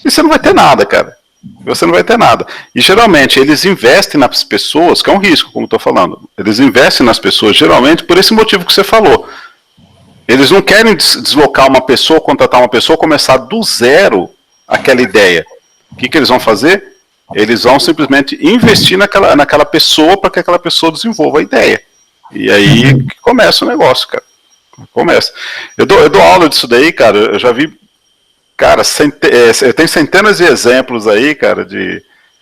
e você não vai ter nada, cara. Você não vai ter nada. E geralmente eles investem nas pessoas, que é um risco, como eu tô falando. Eles investem nas pessoas geralmente por esse motivo que você falou. Eles não querem deslocar uma pessoa, contratar uma pessoa, começar do zero aquela ideia. O que eles vão fazer? Eles vão simplesmente investir naquela pessoa para que aquela pessoa desenvolva a ideia. E aí que começa o negócio, cara. Começa. Eu dou aula disso daí, cara. Eu já vi, cara, eu tenho centenas de exemplos aí, cara,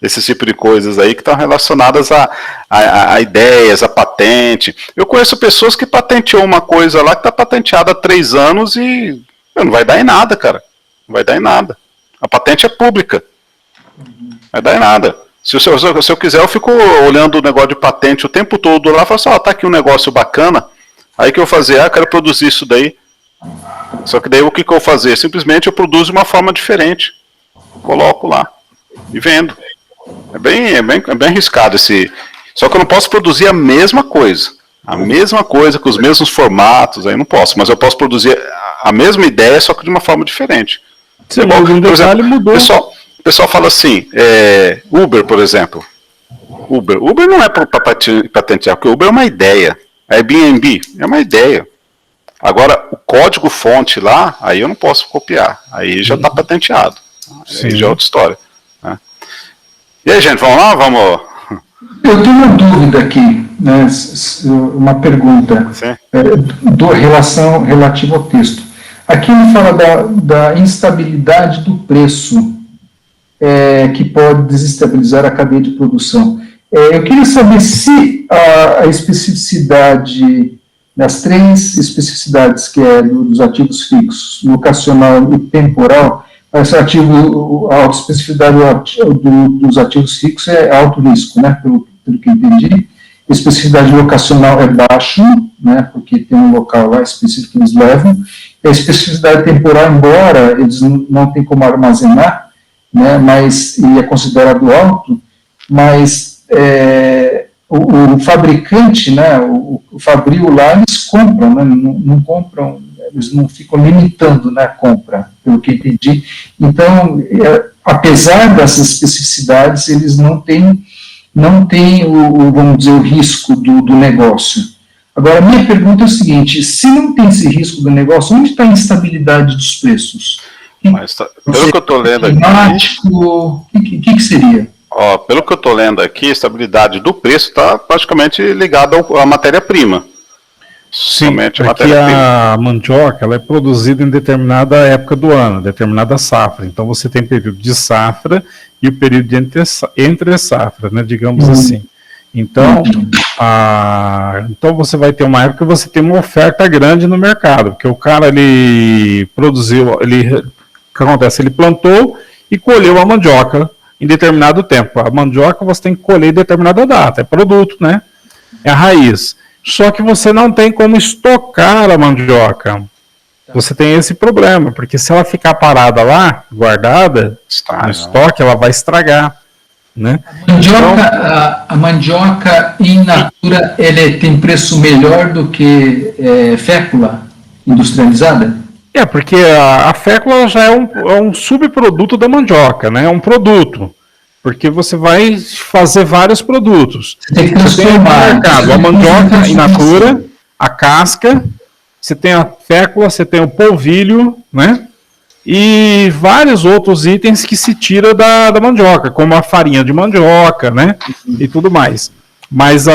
desse tipo de coisas aí que estão relacionadas a ideias, a patente. Eu conheço pessoas que patenteou uma coisa lá que está patenteada há 3 anos e não vai dar em nada, cara. Não vai dar em nada. A patente é pública. Não vai dar em nada. Se eu quiser, eu fico olhando o negócio de patente o tempo todo lá e falo assim, tá aqui um negócio bacana. Aí que eu vou fazer? Eu quero produzir isso daí. Só que daí o que eu vou fazer? Simplesmente eu produzo de uma forma diferente. Coloco lá e vendo. É bem arriscado esse. Só que eu não posso produzir a mesma coisa. A mesma coisa, com os mesmos formatos, aí não posso. Mas eu posso produzir a mesma ideia, só que de uma forma diferente. Sim, por exemplo, mudou. O pessoal fala assim, Uber, por exemplo. Uber não é para patentear, porque Uber é uma ideia. Airbnb é uma ideia. Agora, o código-fonte lá, aí eu não posso copiar. Aí já está patenteado. Aí já é outra história. Né? E aí, gente, vamos lá? Vamos. Eu tenho uma dúvida aqui, né? Uma pergunta relativa ao texto. Aqui ele fala da instabilidade do preço, que pode desestabilizar a cadeia de produção. Eu queria saber se a especificidade, das 3 especificidades que é dos ativos fixos, locacional e temporal, esse ativo, a autoespecificidade dos ativos fixos é alto risco, né, pelo que eu entendi. A especificidade locacional é baixo, né, porque tem um local lá específico que eles levam. A especificidade temporal, embora eles não tenham como armazenar, né, e é considerado alto, mas o fabricante, né, o fabril lá, eles compram, né, não compram eles não ficam limitando na compra, pelo que entendi. Então, apesar dessas especificidades, eles não têm vamos dizer, o risco do negócio. Agora, a minha pergunta é o seguinte, se não tem esse risco do negócio, onde está a instabilidade dos preços? Mas, pelo que eu estou lendo aqui... O que seria? Pelo que eu estou lendo aqui, a estabilidade do preço está praticamente ligada à matéria-prima. Sim, porque a mandioca ela é produzida em determinada época do ano, determinada safra. Então você tem período de safra e o período de entre safra, né, digamos assim. Então, então você vai ter uma época que você tem uma oferta grande no mercado, porque o cara ele produziu, o que acontece? Ele plantou e colheu a mandioca em determinado tempo. A mandioca você tem que colher em determinada data, é produto, né? É a raiz. Só que você não tem como estocar a mandioca. Você tem esse problema, porque se ela ficar parada lá, guardada, no estoque, ela vai estragar. Né? A mandioca in natura tem preço melhor do que fécula industrializada? Porque a fécula já é um subproduto da mandioca, né? É um produto. Porque você vai fazer vários produtos. Você tem no mercado a mandioca in natura, a casca, você tem a fécula, você tem o polvilho, né? E vários outros itens que se tira da mandioca, como a farinha de mandioca, né? E tudo mais. Mas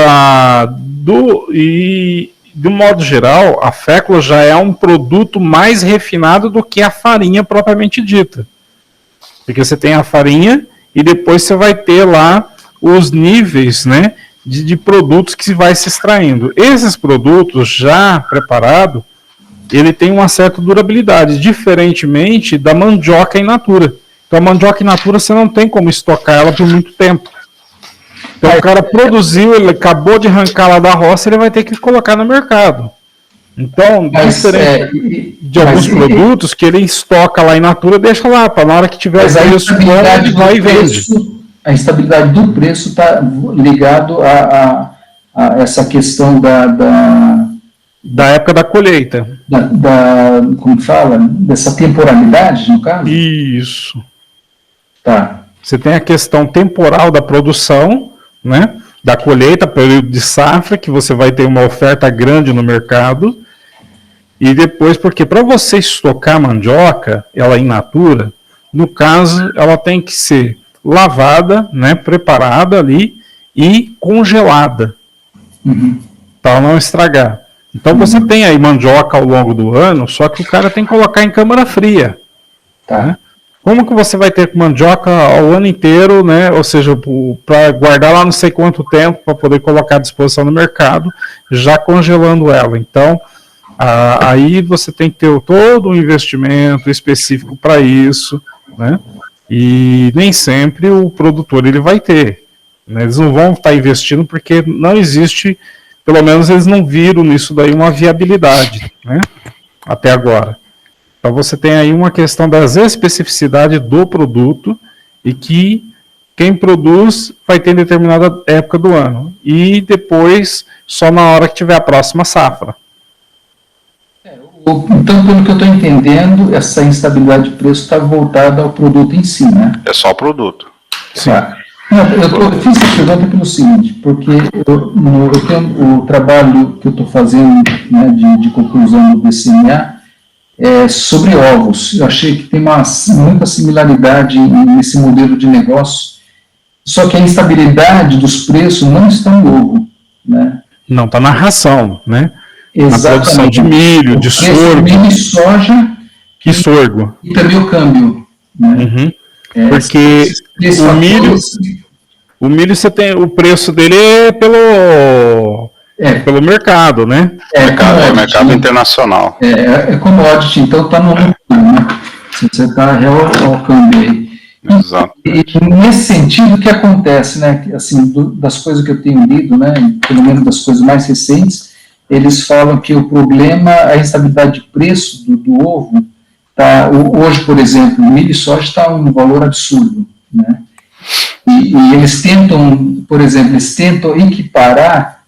de um modo geral, a fécula já é um produto mais refinado do que a farinha propriamente dita. Porque você tem a farinha e depois você vai ter lá os níveis, né, de produtos que vai se extraindo. Esses produtos já preparados, ele tem uma certa durabilidade, diferentemente da mandioca in natura. Então a mandioca in natura você não tem como estocar ela por muito tempo. Então o cara produziu, ele acabou de arrancar lá da roça, ele vai ter que colocar no mercado. Então, diferente de alguns produtos que ele estoca lá in natura, deixa lá, para na hora que tiver o preço bom, ele vai e vende. A instabilidade do preço está ligado a essa questão da época da colheita. Como fala? Dessa temporalidade, no caso? Isso. Tá. Você tem a questão temporal da produção, né? Da colheita, período de safra, que você vai ter uma oferta grande no mercado. E depois, porque para você estocar mandioca, ela in natura, no caso, ela tem que ser lavada, né, preparada ali e congelada, para não estragar. Então você tem aí mandioca ao longo do ano, só que o cara tem que colocar em câmara fria. Tá. Né? Como que você vai ter mandioca ao ano inteiro, né? Ou seja, para guardar lá não sei quanto tempo, para poder colocar à disposição no mercado, já congelando ela. Então, aí você tem que ter todo um investimento específico para isso, né? E nem sempre o produtor ele vai ter. Né? Eles não vão estar investindo porque não existe, pelo menos eles não viram nisso daí uma viabilidade, né? Até agora. Então você tem aí uma questão das especificidades do produto e que quem produz vai ter em determinada época do ano. E depois só na hora que tiver a próxima safra. Então, pelo que eu estou entendendo, essa instabilidade de preço está voltada ao produto em si, né? É só o produto. Sim. Tá. Eu fiz essa pergunta pelo seguinte, porque eu tenho o trabalho que eu estou fazendo, né, de conclusão do DCMA sobre ovos. Eu achei que tem muita similaridade nesse modelo de negócio, só que a instabilidade dos preços não está no ovo, né? Não, está na ração, né? Exatamente. Na produção de milho, de sorgo. Milho e soja. E sorgo. E também o câmbio. Né? Porque o milho você tem, o preço dele é pelo mercado, né? Mercado internacional. É commodity, então está no mundo, né? Você está ao câmbio aí. Exato. E nesse sentido, o que acontece, né? Assim, das coisas que eu tenho lido, né? Pelo menos das coisas mais recentes, eles falam que o problema, a instabilidade de preço do ovo, hoje, por exemplo, o milho e soja está um valor absurdo, né? E eles tentam, por exemplo, equiparar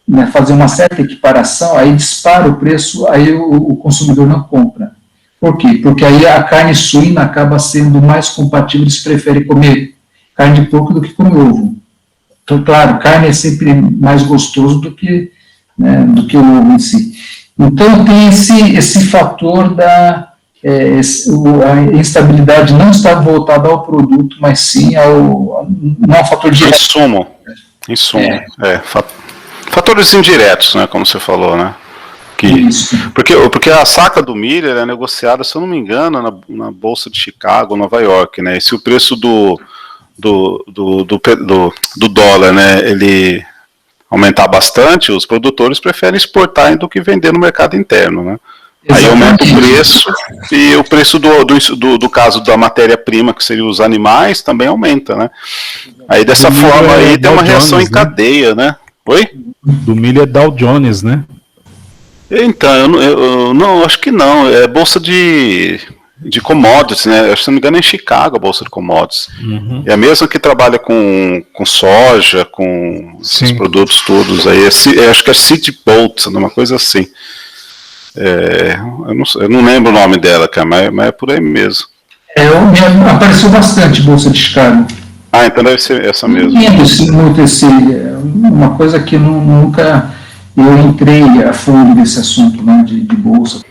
né, fazer uma certa equiparação, aí dispara o preço, aí o consumidor não compra. Por quê? Porque aí a carne suína acaba sendo mais compatível, eles preferem comer carne de porco do que comer ovo. Então, claro, carne é sempre mais gostoso do que, né, do que o ovo em si. Então, tem esse fator da a instabilidade não está voltada ao produto, mas sim não ao fator direto. Insumo. Fatores indiretos, né, como você falou, né? Porque a saca do milho é negociada, se eu não me engano, na Bolsa de Chicago, Nova York, né? E se o preço do dólar, né, ele aumentar bastante, os produtores preferem exportar do que vender no mercado interno, né? Exatamente. Aí aumenta o preço, e o preço do caso da matéria-prima, que seria os animais, também aumenta, né? Aí dessa forma aí tem uma reação em cadeia, né? Oi? Do milho é Dow Jones, né? Então, eu não, acho que não. É bolsa de commodities, né? Se não me engano é em Chicago a bolsa de commodities. Uhum. É a mesma que trabalha com soja, com esses produtos todos aí. Acho que é Citibolt, uma coisa assim. Eu não lembro o nome dela, cara, mas é por aí mesmo. Apareceu bastante bolsa de Chicago. Ah, então deve ser essa mesmo. Uma coisa que nunca eu entrei a fundo nesse assunto, né, de bolsa.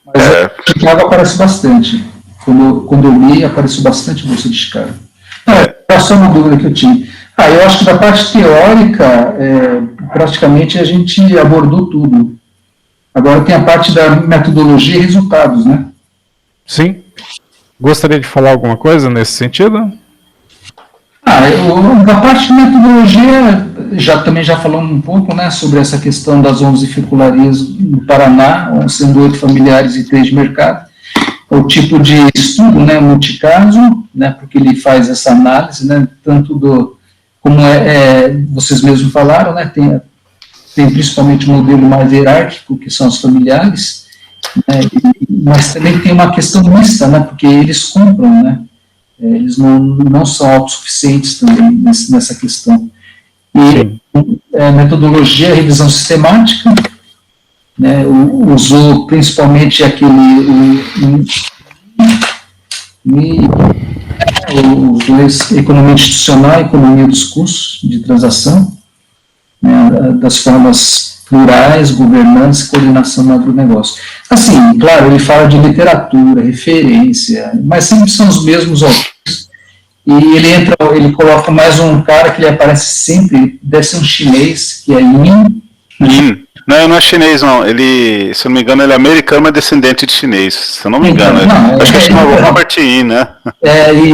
Mas Chicago aparece bastante. Quando eu li, apareceu bastante bolsa de Chicago. Era só uma dúvida que eu tinha. Eu acho que da parte teórica, praticamente a gente abordou tudo. Agora tem a parte da metodologia e resultados, né? Sim. Gostaria de falar alguma coisa nesse sentido? Da parte de metodologia, também já falamos um pouco, né, sobre essa questão das 11 ficularias no Paraná, sendo 8 familiares e 3 de mercado. O tipo de estudo, né, multicaso, né, porque ele faz essa análise, né, tanto como vocês mesmos falaram, né, tem principalmente o modelo mais hierárquico, que são os familiares, né, mas também tem uma questão mista, né, porque eles compram, né, eles não são autossuficientes também nessa questão. E metodologia, revisão sistemática, né, usou principalmente os dois, economia institucional e economia dos custos de transação, né, das formas plurais, governança e coordenação do agronegócio. Assim, claro, ele fala de literatura, referência, mas sempre são os mesmos autores. E ele coloca mais um cara que ele aparece sempre, deve ser um chinês, que é Yin. Não é chinês, não. Ele, se eu não me engano, ele é americano, mas descendente de chinês. Se eu não me engano. Acho que chama Robert Yin, né?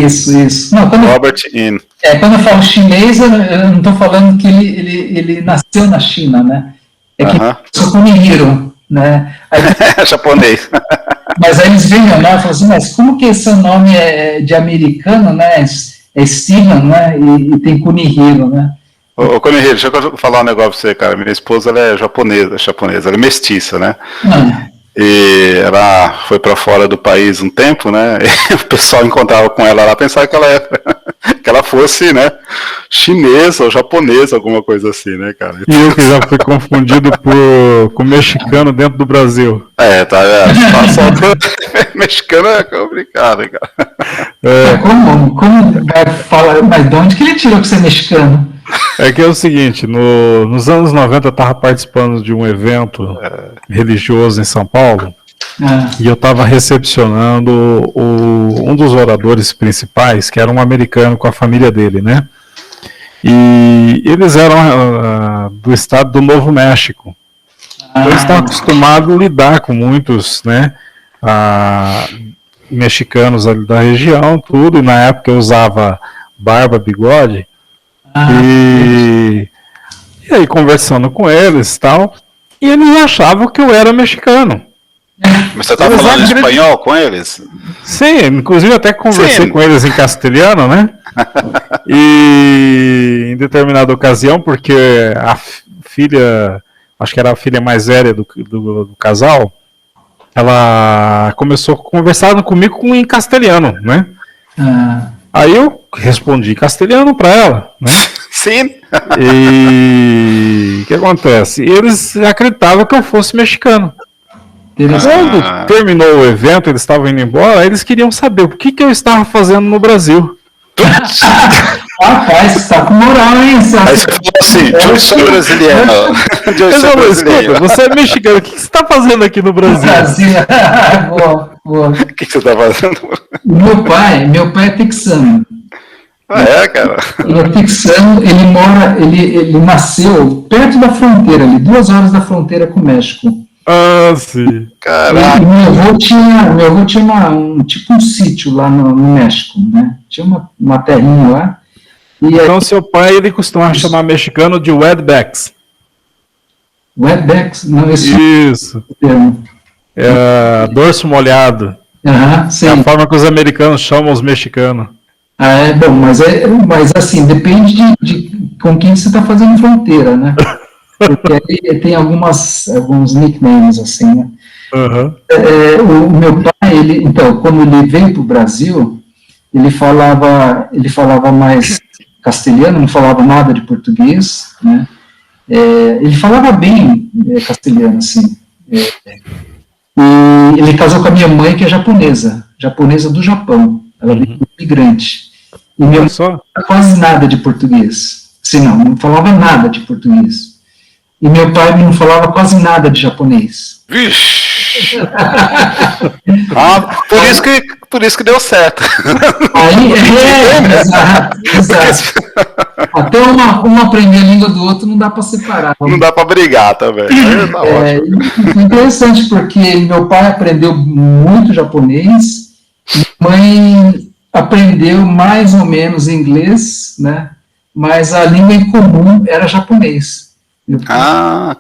Isso. Não, Robert Yin. Quando eu falo chinês, eu não estou falando que ele nasceu na China, né? É que sou Kunihiro, né? Japonês. Mas aí eles veem lá e falam assim, mas como que seu nome é de americano, né? É Steven, né? E tem Kunihiro, né? Ô, Kunihiro, deixa eu falar um negócio pra você, cara. Minha esposa, ela é japonesa, ela é mestiça, né? E ela foi para fora do país um tempo, né? E o pessoal encontrava com ela lá, pensava que ela fosse, né, chinesa ou japonesa, alguma coisa assim, né, cara? E eu que já fui confundido com mexicano dentro do Brasil. Tá vendo? Mexicano é complicado, cara. Como vai falar, mas de onde que ele tirou que você é mexicano? É que é o seguinte, nos anos 90 eu estava participando de um evento religioso em São Paulo, e eu estava recepcionando um dos oradores principais, que era um americano com a família dele, né? E eles eram do estado do Novo México. Então eles estavam acostumados a lidar com muitos, né, mexicanos ali da região, tudo, e na época eu usava barba, bigode. E aí conversando com eles e tal, e eles achavam que eu era mexicano. Mas você estava falando espanhol com eles? Sim, inclusive até conversei com eles em castelhano, né? E em determinada ocasião, porque a filha, acho que era a filha mais velha do casal, ela começou conversando comigo em castelhano, né? Aí eu respondi em castelhano para ela, né? Sim. E o que acontece? Eles acreditavam que eu fosse mexicano. Quando terminou o evento, eles estavam indo embora, eles queriam saber o que eu estava fazendo no Brasil. Rapaz, você tá com moral, hein? Aí você falou assim, eu sou brasileiro. Escuta, você é mexicano, o que você está fazendo aqui no Brasil? Boa. O que você está fazendo? Meu pai é texano. Cara? Ele é texano, ele nasceu perto da fronteira, ali, 2 horas da fronteira com o México. Sim. Caraca. Meu avô tinha um sítio lá no México, né? Tinha uma terrinha lá. Então seu pai, ele costumava chamar mexicano de wetbacks. Wetbacks? Não, isso. Dorso molhado. Sim. É a forma que os americanos chamam os mexicanos. Bom, mas assim, depende de com quem você está fazendo fronteira, né? Porque aí tem alguns nicknames, assim, né? O meu pai, então, quando ele veio para o Brasil, ele falava mais castelhano, não falava nada de português, né? Ele falava bem castelhano, assim. E ele casou com a minha mãe, que é japonesa do Japão. Ela é imigrante. E meu pai não falava quase nada de português. Assim, não falava nada de português. E meu pai não falava quase nada de japonês. Vixe! Por isso que deu certo. Aí, exato. Até um aprender a língua do outro não dá para separar. Não dá para brigar também. Interessante, porque meu pai aprendeu muito japonês, minha mãe aprendeu mais ou menos inglês, né? Mas a língua em comum era japonês.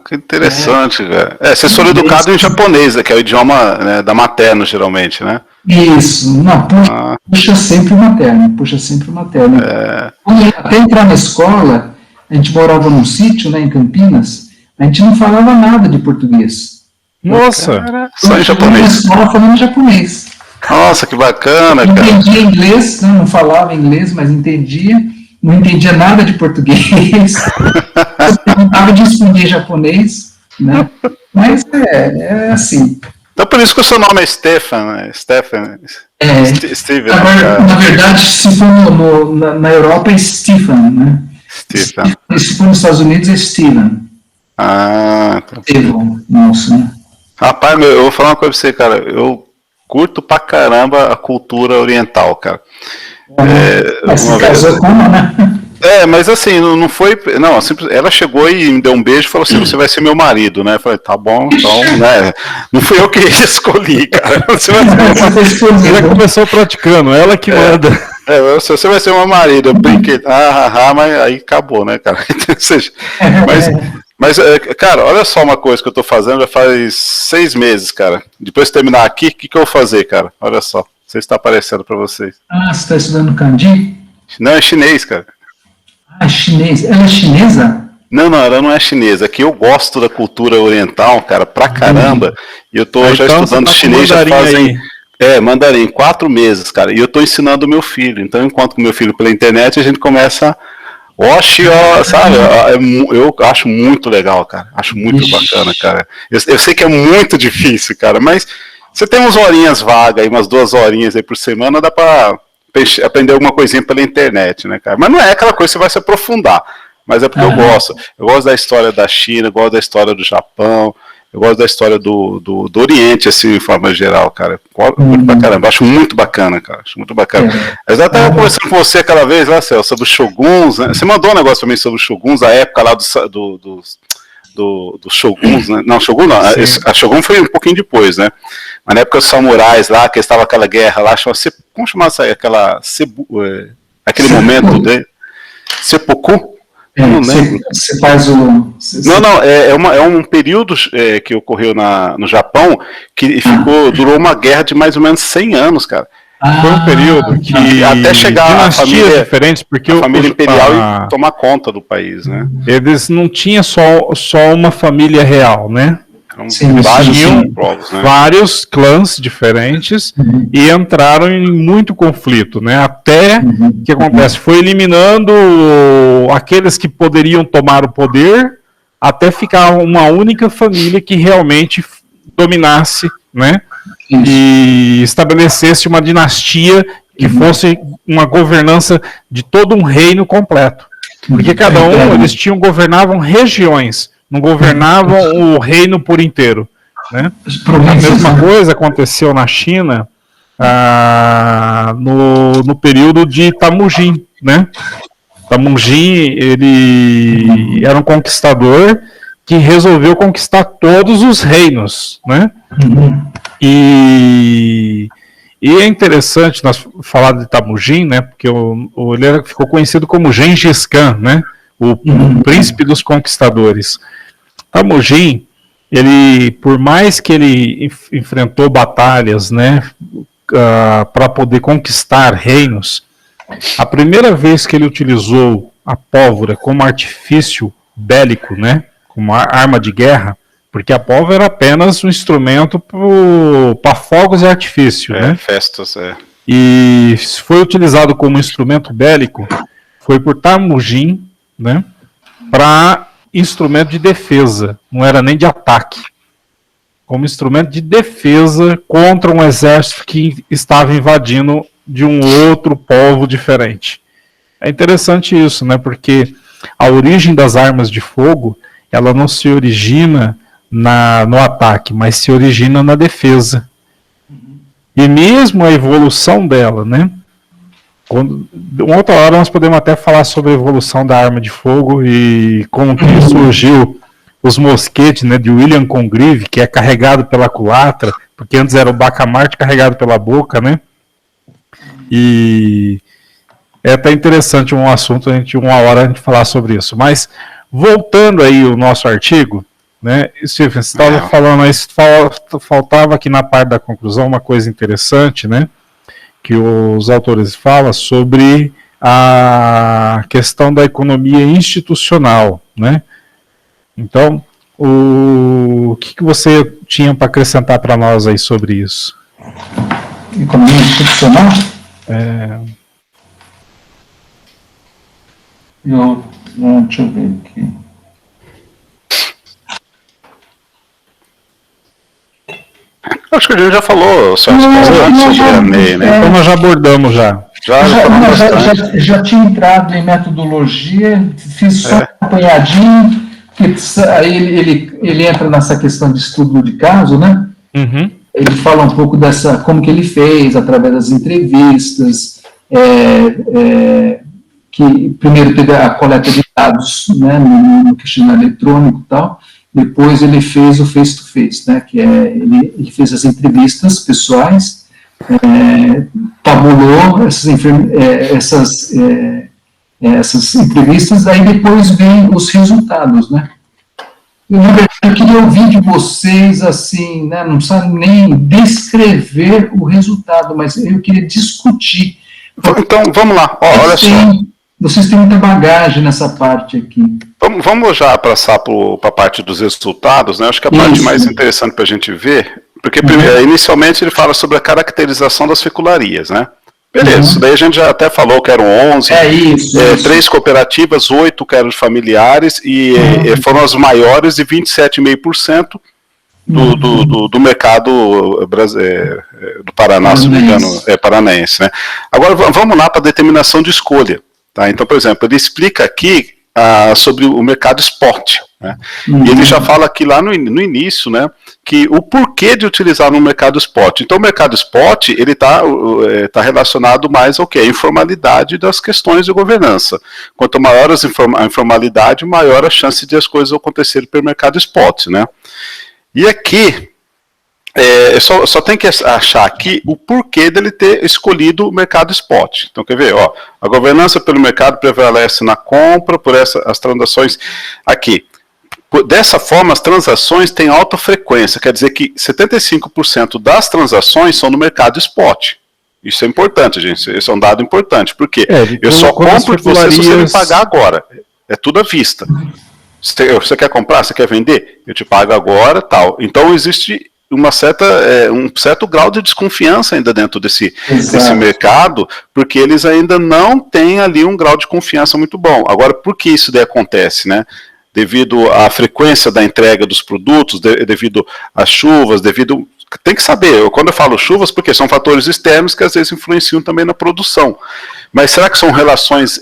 Que interessante, velho. Vocês foram educados em japonês, que é o idioma, né, da materno, geralmente, né? Isso, puxa sempre materno. Até entrar na escola, a gente morava num sítio, né, em Campinas, a gente não falava nada de português. Nossa! Só em japonês. Falando japonês. Nossa, que bacana, cara. Entendia inglês, não falava inglês, mas entendia. Não entendia nada de português. Eu tentava distinguir japonês, né? Mas é assim. Então por isso que o seu nome é Stefan, né? Steven. Na verdade, se for na Europa é Stefan, né? Stefan. Se for nos Estados Unidos é Steven. Steven, nossa, né? Rapaz, eu vou falar uma coisa pra você, cara. Eu curto pra caramba a cultura oriental, cara. Mas se casou com uma, né? Mas assim, não foi. Não, ela chegou e me deu um beijo e falou assim: você vai ser meu marido, né? Eu falei, tá bom, então, né? Não fui eu que escolhi, cara. Você já começou praticando, ela que manda. Você vai ser meu marido. Eu brinquei, mas aí acabou, né, cara? Mas, cara, olha só uma coisa que eu tô fazendo já faz 6 meses, cara. Depois de terminar aqui, o que eu vou fazer, cara? Olha só. Não sei se tá aparecendo pra vocês. Você tá estudando kanji? Não, é chinês, cara. Chinês. Ela é chinesa? Não, ela não é chinesa. Aqui eu gosto da cultura oriental, cara, pra caramba. E eu tô já estudando chinês já fazem... mandarim, 4 meses, cara. E eu tô ensinando o meu filho. Então, enquanto com o meu filho pela internet, a gente começa... sabe? Eu acho muito legal, cara. Acho muito bacana, cara. Eu sei que é muito difícil, cara, mas você tem umas horinhas vagas aí, umas 2 horinhas aí por semana, dá pra aprender alguma coisinha pela internet, né, cara? Mas não é aquela coisa que você vai se aprofundar, mas é porque eu gosto. Eu gosto da história da China, eu gosto da história do Japão, eu gosto da história do Oriente, assim, de forma geral, cara. Muito pra caramba, acho muito bacana, cara. Acho muito bacana. Eu já estava conversando com você aquela vez lá, Celso, sobre os Shoguns, né? Você mandou um negócio pra mim sobre os Shoguns, a época lá dos Shoguns, né? Não, Shogun não, a Shogun foi um pouquinho depois, né? Mas na época dos samurais lá, que estava aquela guerra lá, como chamava aquele momento dele? Seppuku? Não lembro. Você faz o... É um período que ocorreu no Japão que durou uma guerra de mais ou menos 100 anos, cara. Foi um período que até chegar a família diferentes, porque a família imperial e tomar conta do país, né? Eles não tinham só uma família real, né? Eram Sim, vários tinham povos, né? vários clãs diferentes e entraram em muito conflito, né? Até que acontece, foi eliminando aqueles que poderiam tomar o poder, até ficar uma única família que realmente dominasse, né? E estabelecesse uma dinastia que fosse uma governança de todo um reino completo. Porque cada um, eles governavam regiões, não governavam o reino por inteiro, né? A mesma coisa aconteceu na China no período de Temujin, né? Temujin, ele era um conquistador que resolveu conquistar todos os reinos, né? E é interessante nós falar de Temujin, né? Porque ele ficou conhecido como Gengis Khan, né? O príncipe dos conquistadores. Temujin, ele, por mais que ele enfrentou batalhas, né? Para poder conquistar reinos, a primeira vez que ele utilizou a pólvora como artifício bélico, né? Como arma de guerra, porque a pólvora era apenas um instrumento para fogos e artifício, né? Festas, E foi utilizado como instrumento bélico, foi por Temujin, né? Para instrumento de defesa, não era nem de ataque. Como instrumento de defesa contra um exército que estava invadindo de um outro povo diferente. É interessante isso, né? Porque a origem das armas de fogo, ela não se origina no ataque, mas se origina na defesa. E mesmo a evolução dela, né? Uma outra hora nós podemos até falar sobre a evolução da arma de fogo e como que surgiu os mosquetes, né, de William Congreve, que é carregado pela culatra, porque antes era o bacamarte carregado pela boca, né? E é até interessante um assunto, uma hora a gente falar sobre isso. Mas voltando aí o nosso artigo, né, Stephen, você estava falando aí, faltava aqui na parte da conclusão uma coisa interessante, né, que os autores falam sobre a questão da economia institucional, né. Então, o que você tinha para acrescentar para nós aí sobre isso? Economia institucional? Deixa eu ver aqui. Acho que a gente já falou sobre a MEI, né? Então nós já abordamos já. Já tinha entrado em metodologia, fiz só um apanhadinho, que aí ele entra nessa questão de estudo de caso, né? Ele fala um pouco dessa, como que ele fez, através das entrevistas, que primeiro teve a coleta de dados, né, no questionário eletrônico e tal, depois ele fez o face-to-face, né, que ele fez as entrevistas pessoais, tabulou essas entrevistas, aí depois vem os resultados, né. Eu queria ouvir de vocês, assim, né, não precisa nem descrever o resultado, mas eu queria discutir. Então, vamos lá, olha só. Vocês têm muita bagagem nessa parte aqui. Vamos já passar para a parte dos resultados, né? Acho que a parte mais interessante para a gente ver, porque inicialmente ele fala sobre a caracterização das fecularias, né? Beleza, isso daí a gente já até falou que eram 11, 3 cooperativas, 8 que eram familiares, e foram as maiores e 27,5% do mercado do Paraná, se não me engano, paranaense, né? Agora vamos lá para a determinação de escolha. Tá? Então, por exemplo, ele explica aqui sobre o mercado spot, né? E ele já fala aqui lá no início, né, que o porquê de utilizar no mercado spot. Então, o mercado spot, ele está relacionado mais ao quê? A informalidade das questões de governança. Quanto maior a informalidade, maior a chance de as coisas acontecerem pelo mercado spot, né? E aqui, só tem que achar aqui o porquê dele ter escolhido o mercado spot. Então, quer ver? Ó, a governança pelo mercado prevalece na compra, por as transações aqui. Dessa forma, as transações têm alta frequência, quer dizer que 75% das transações são no mercado spot. Isso é importante, gente, esse é um dado importante, porque eu só compro de você se você me pagar agora, é tudo à vista. Você quer comprar? Você quer vender? Eu te pago agora, tal. Então existe um certo grau de desconfiança ainda dentro desse mercado, porque eles ainda não têm ali um grau de confiança muito bom. Agora, por que isso daí acontece, né? Devido à frequência da entrega dos produtos, devido às chuvas, tem que saber, quando eu falo chuvas, porque são fatores externos que às vezes influenciam também na produção. Mas será que são relações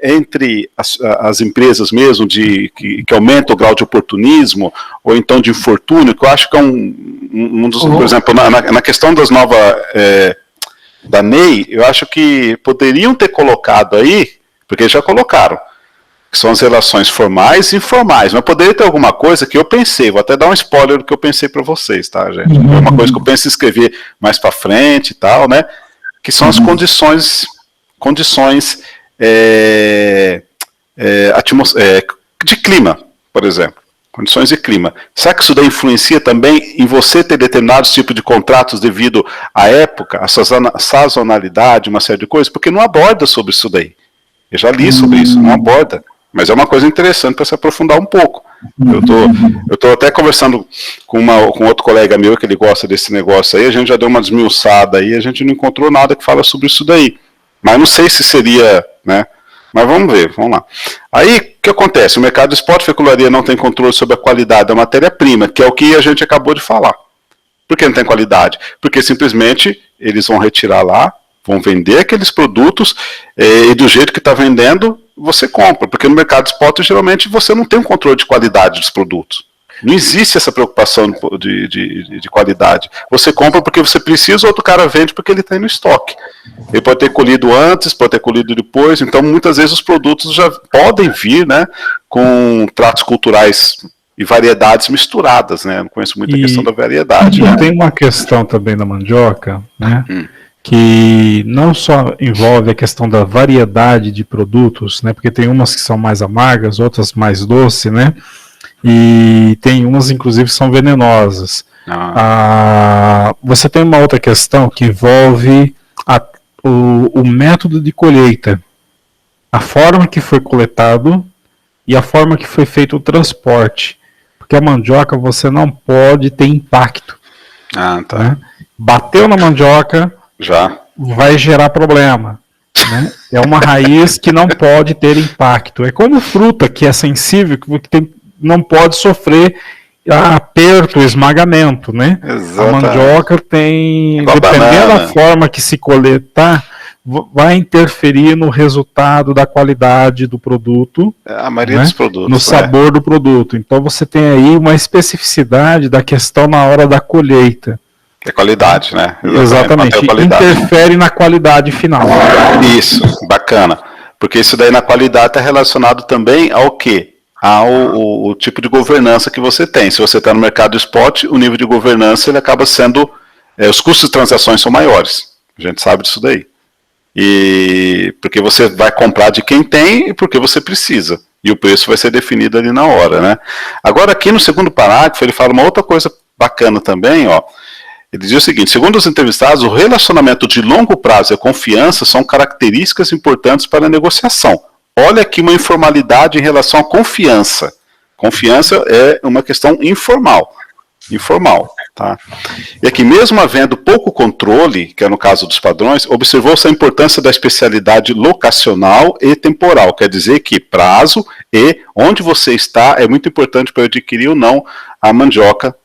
entre as empresas mesmo, que aumentam o grau de oportunismo, ou então de infortúnio, que eu acho que é um dos, por exemplo, na questão das novas, da NEI, eu acho que poderiam ter colocado aí, porque já colocaram, que são as relações formais e informais, mas poderia ter alguma coisa que eu pensei, vou até dar um spoiler do que eu pensei para vocês, tá, gente? É uma coisa que eu penso em escrever mais para frente e tal, né, que são as condições de clima, por exemplo, condições de clima. Será que isso daí influencia também em você ter determinados tipos de contratos devido à época, à sazonalidade, uma série de coisas? Porque não aborda sobre isso daí. Eu já li sobre isso, não aborda. Mas é uma coisa interessante para se aprofundar um pouco. Eu tô até conversando com outro colega meu que ele gosta desse negócio aí, a gente já deu uma desmiuçada aí, a gente não encontrou nada que fala sobre isso daí. Mas não sei se seria, né? Mas vamos ver, vamos lá. Aí, o que acontece? O mercado de spot fecularia não tem controle sobre a qualidade da matéria-prima, que é o que a gente acabou de falar. Por que não tem qualidade? Porque simplesmente eles vão retirar lá, vão vender aqueles produtos, e do jeito que está vendendo, você compra, porque no mercado spot geralmente você não tem um controle de qualidade dos produtos. Não existe essa preocupação de qualidade. Você compra porque você precisa, outro cara vende porque ele tem no estoque. Ele pode ter colhido antes, pode ter colhido depois, então muitas vezes os produtos já podem vir, né, com tratos culturais e variedades misturadas, né? Eu não conheço muito a questão da variedade. Né? Tem uma questão também da mandioca, né? Que não só envolve a questão da variedade de produtos, né, porque tem umas que são mais amargas, outras mais doces, né, e tem umas inclusive que são venenosas. Você tem uma outra questão que envolve o método de colheita, a forma que foi coletado e a forma que foi feito o transporte, porque a mandioca você não pode ter impacto. Né? Bateu na mandioca, já vai gerar problema, né? É uma raiz que não pode ter impacto. É como fruta que é sensível, que não pode sofrer aperto, esmagamento, né? Exatamente. A mandioca tem, dependendo da forma que se coletar, vai interferir no resultado da qualidade do produto, a maioria dos produtos, no sabor do produto. Então você tem aí uma especificidade da questão na hora da colheita. É qualidade, né? Exatamente. Interfere na qualidade final. Isso, bacana. Porque isso daí na qualidade está relacionado também ao quê? Ao tipo de governança que você tem. Se você está no mercado spot, o nível de governança ele acaba sendo... os custos de transações são maiores. A gente sabe disso daí. E porque você vai comprar de quem tem e porque você precisa. E o preço vai ser definido ali na hora, né? Agora aqui no segundo parágrafo ele fala uma outra coisa bacana também, ó. Ele diz o seguinte: segundo os entrevistados, o relacionamento de longo prazo e a confiança são características importantes para a negociação. Olha aqui uma informalidade em relação à confiança. Confiança é uma questão informal. Tá? E aqui, mesmo havendo pouco controle, que é no caso dos padrões, observou-se a importância da especialidade locacional e temporal. Quer dizer que prazo e onde você está é muito importante para eu adquirir ou não a mandioca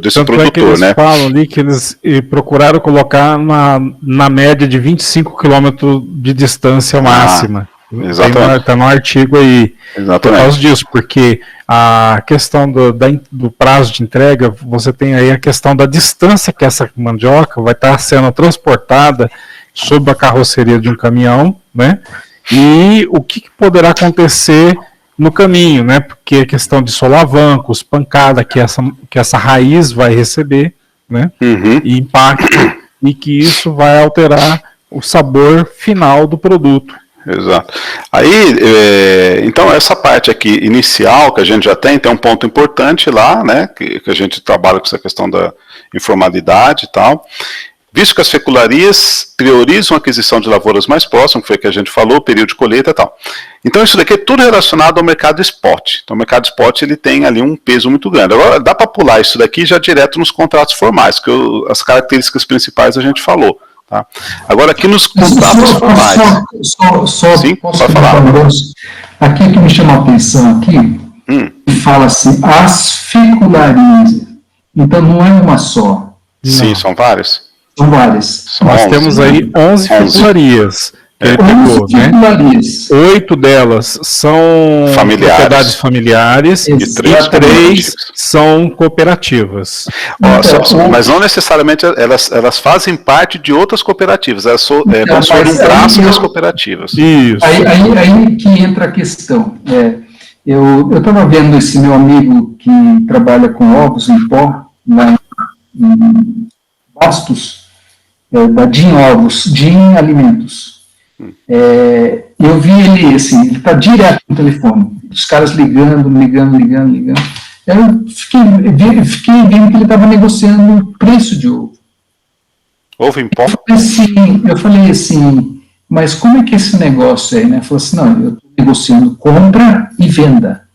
desse tanto produtor. É que eles falam ali que eles procuraram colocar na média de 25 km de distância máxima. Exatamente. Está no artigo aí. Exatamente. Por causa disso, porque a questão do prazo de entrega, você tem aí a questão da distância que essa mandioca vai estar sendo transportada sob a carroceria de um caminhão, né? E o que poderá acontecer no caminho, né? Porque a questão de solavancos, pancada que essa raiz vai receber, né? E impacto, e que isso vai alterar o sabor final do produto. Exato. Aí, então essa parte aqui inicial que a gente já tem um ponto importante lá, né, que a gente trabalha com essa questão da informalidade e tal. visto que as fecularias priorizam a aquisição de lavouras mais próximas, que foi o que a gente falou, período de colheita e tal. Então isso daqui é tudo relacionado ao mercado spot. Então o mercado spot ele tem ali um peso muito grande. Agora dá para pular isso daqui já direto nos contratos formais, que as características principais a gente falou. Tá? Agora aqui nos contratos formais. Sim, pode falar. Aqui que me chama a atenção aqui, fala assim, as fecularias. Então não é uma só. Sim, não. São várias. São várias. Nós 11, temos aí 11 fecularias. Ele pegou, né? 8 delas são propriedades familiares e 3 são cooperativas. Mas não necessariamente elas fazem parte de outras cooperativas, elas são um braço das cooperativas. Isso. Aí que entra a questão. Eu estava vendo esse meu amigo que trabalha com ovos em pó, lá em Bastos, da DIN Ovos, DIN Alimentos. Eu vi ele assim, ele está direto no telefone, os caras ligando. Eu fiquei vendo que ele estava negociando o preço de ovo. Ovo em pó? Eu falei assim, mas como é que é esse negócio aí, né? Ele falou assim, não, eu estou negociando compra e venda.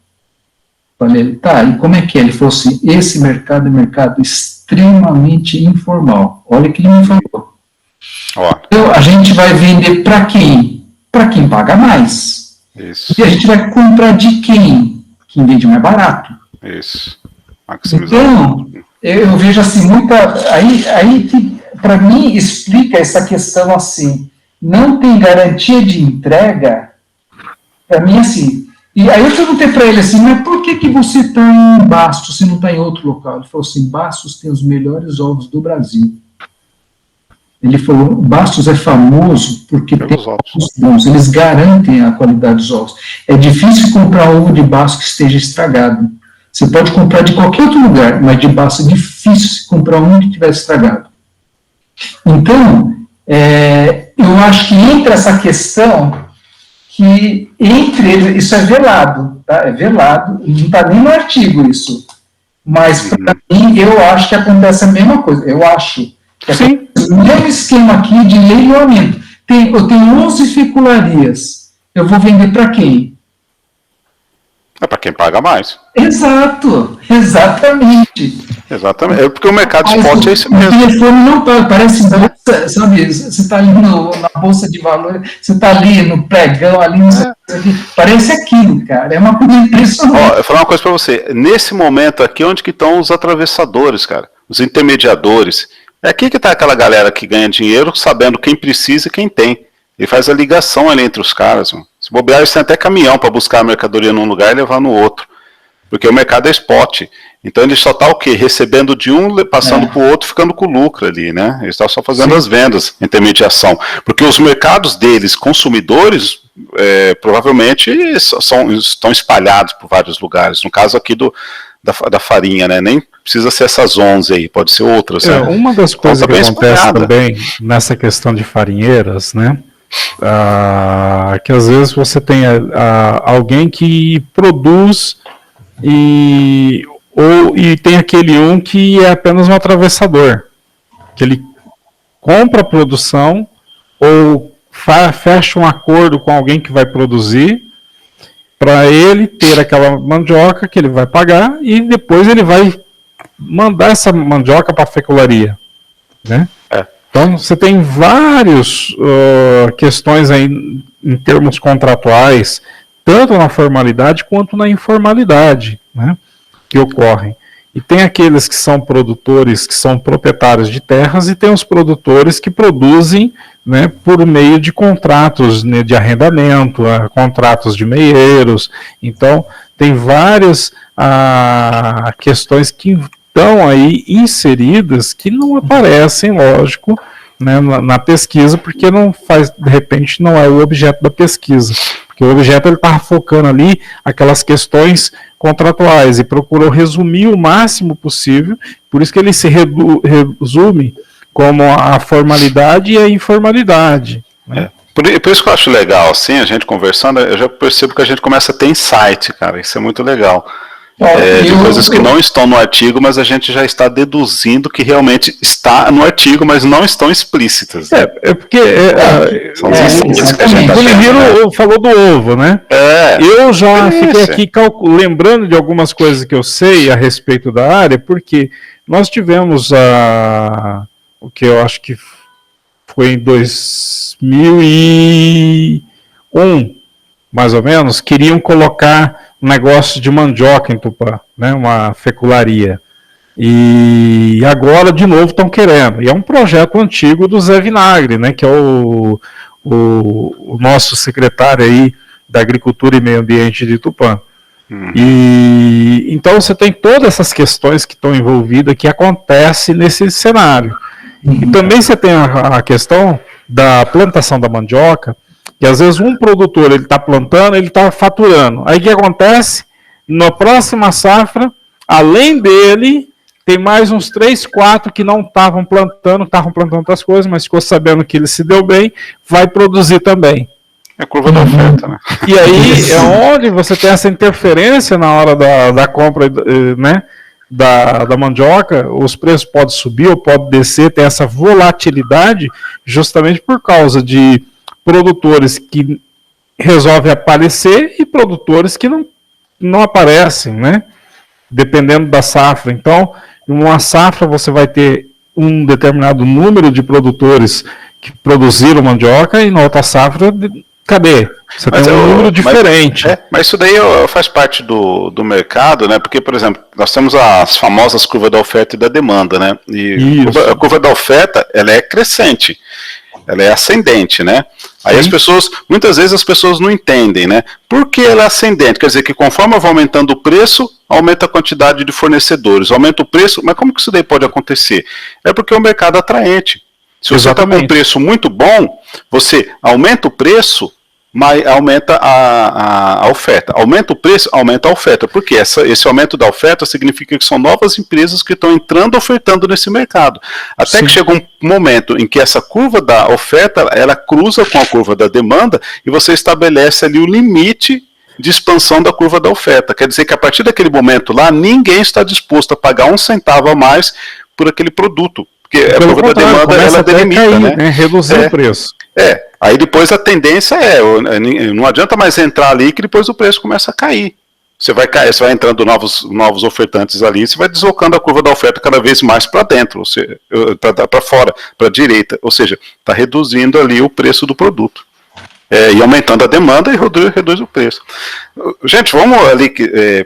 Eu falei, tá, e como é que é? Ele falou assim, esse mercado é mercado extremamente informal. Olha o que ele me falou. Então, a gente vai vender para quem? Para quem paga mais. Isso. E a gente vai comprar de quem? Quem vende mais barato. Isso. Então, eu vejo assim, aí que, para mim, explica essa questão assim, não tem garantia de entrega, para mim, assim. E aí eu perguntei para ele assim, mas por que você está em Bastos, se não está em outro local? Ele falou assim, Bastos tem os melhores ovos do Brasil. Ele falou, Bastos é famoso porque tem ovos bons, eles garantem a qualidade dos ovos. É difícil comprar ovo de Bastos que esteja estragado. Você pode comprar de qualquer outro lugar, mas de Bastos é difícil comprar um que estiver estragado. Então, eu acho que entra essa questão que entre eles, isso é velado, tá? É velado, não está nem no artigo isso. Mas, para mim, eu acho que acontece a mesma coisa. Eu acho que sim. O mesmo esquema aqui de leiloamento. Eu tenho 11 fecularias. Eu vou vender para quem? É para quem paga mais. Exato, exatamente. Exatamente. Porque o mercado spot é esse mesmo. O telefone não paga, parece bolsa, sabe? Você está ali na bolsa de valores, você está ali no pregão, ali no parece aquilo, cara. É uma coisa impressionante. Eu vou falar uma coisa para você. Nesse momento aqui, onde que estão os atravessadores, cara? Os intermediadores. É aqui que está aquela galera que ganha dinheiro sabendo quem precisa e quem tem. Ele faz a ligação ali entre os caras. Mano. Se bobear, eles têm até caminhão para buscar a mercadoria num lugar e levar no outro. Porque o mercado é spot. Então ele só está o quê? Recebendo de um, passando para o outro, ficando com lucro ali, né? Ele está só fazendo as vendas, intermediação. Porque os mercados deles, consumidores, provavelmente estão espalhados por vários lugares. No caso aqui da farinha, né? Nem precisa ser essas 11 aí, pode ser outras. Né? Uma das coisas que acontece também nessa questão de farinheiras, né? Que às vezes você tem alguém que produz e tem aquele que é apenas um atravessador, que ele compra a produção ou fecha um acordo com alguém que vai produzir para ele ter aquela mandioca que ele vai pagar e depois ele vai mandar essa mandioca para a fecularia, né? Então você tem várias questões aí em termos contratuais, tanto na formalidade quanto na informalidade, né, que ocorrem. E tem aqueles que são produtores, que são proprietários de terras, e tem os produtores que produzem, né, por meio de contratos, né, de arrendamento, contratos de meieiros. Então, tem várias questões que estão aí inseridas que não aparecem, lógico, né, na pesquisa, porque não faz, de repente, não é o objeto da pesquisa. Porque o objeto ele está focando ali aquelas questões contratuais e procurou resumir o máximo possível, por isso que ele se resume como a formalidade e a informalidade. Né? Por isso que eu acho legal, assim, a gente conversando, eu já percebo que a gente começa a ter insight, cara, isso é muito legal. de coisas que não estão no artigo, mas a gente já está deduzindo que realmente está no artigo, mas não estão explícitas. Né? Porque são os que a gente o Leviro falou do ovo, né? Eu já fiquei aqui lembrando de algumas coisas que eu sei a respeito da área, porque nós tivemos o que eu acho que foi em 2001, mais ou menos, queriam colocar um negócio de mandioca em Tupã, né, uma fecularia. E agora, de novo, estão querendo. E é um projeto antigo do Zé Vinagre, né, que é o nosso secretário aí da Agricultura e Meio Ambiente de Tupã. E então você tem todas essas questões que estão envolvidas, que acontecem nesse cenário. E também você tem a questão da plantação da mandioca, que às vezes um produtor ele está plantando, ele está faturando. Aí o que acontece? Na próxima safra, além dele, tem mais uns 3, 4 que não estavam plantando outras coisas, mas ficou sabendo que ele se deu bem, vai produzir também. É a curva da oferta, né? E aí é onde você tem essa interferência na hora da compra, né, da mandioca, os preços podem subir ou podem descer, tem essa volatilidade justamente por causa de produtores que resolvem aparecer e produtores que não aparecem, né? Dependendo da safra. Então, em uma safra você vai ter um determinado número de produtores que produziram mandioca e na outra safra, cadê? Você tem um número diferente. Mas isso daí faz parte do mercado, né? Porque, por exemplo, nós temos as famosas curvas da oferta e da demanda, né? E a curva da oferta, ela é crescente. Ela é ascendente, né? Aí muitas vezes as pessoas não entendem, né? Por que ela é ascendente? Quer dizer que conforme vai aumentando o preço, aumenta a quantidade de fornecedores, aumenta o preço, mas como que isso daí pode acontecer? É porque o mercado é atraente. Se você está com um preço muito bom, você aumenta o preço, mas aumenta a oferta. Aumenta o preço, aumenta a oferta. Porque esse aumento da oferta significa que são novas empresas que estão entrando, ofertando nesse mercado. Até que chega um momento em que essa curva da oferta, ela cruza com a curva da demanda e você estabelece ali o limite de expansão da curva da oferta. Quer dizer que a partir daquele momento lá, ninguém está disposto a pagar 1 centavo a mais por aquele produto. Porque a curva da demanda, ela delimita, cair, né? Reduzir o preço. Aí depois a tendência não adianta mais entrar ali que depois o preço começa a cair. Você vai entrando novos ofertantes ali, você vai deslocando a curva da oferta cada vez mais para dentro, para fora, para a direita, ou seja, está reduzindo ali o preço do produto. E aumentando a demanda e reduz o preço. Gente, vamos ali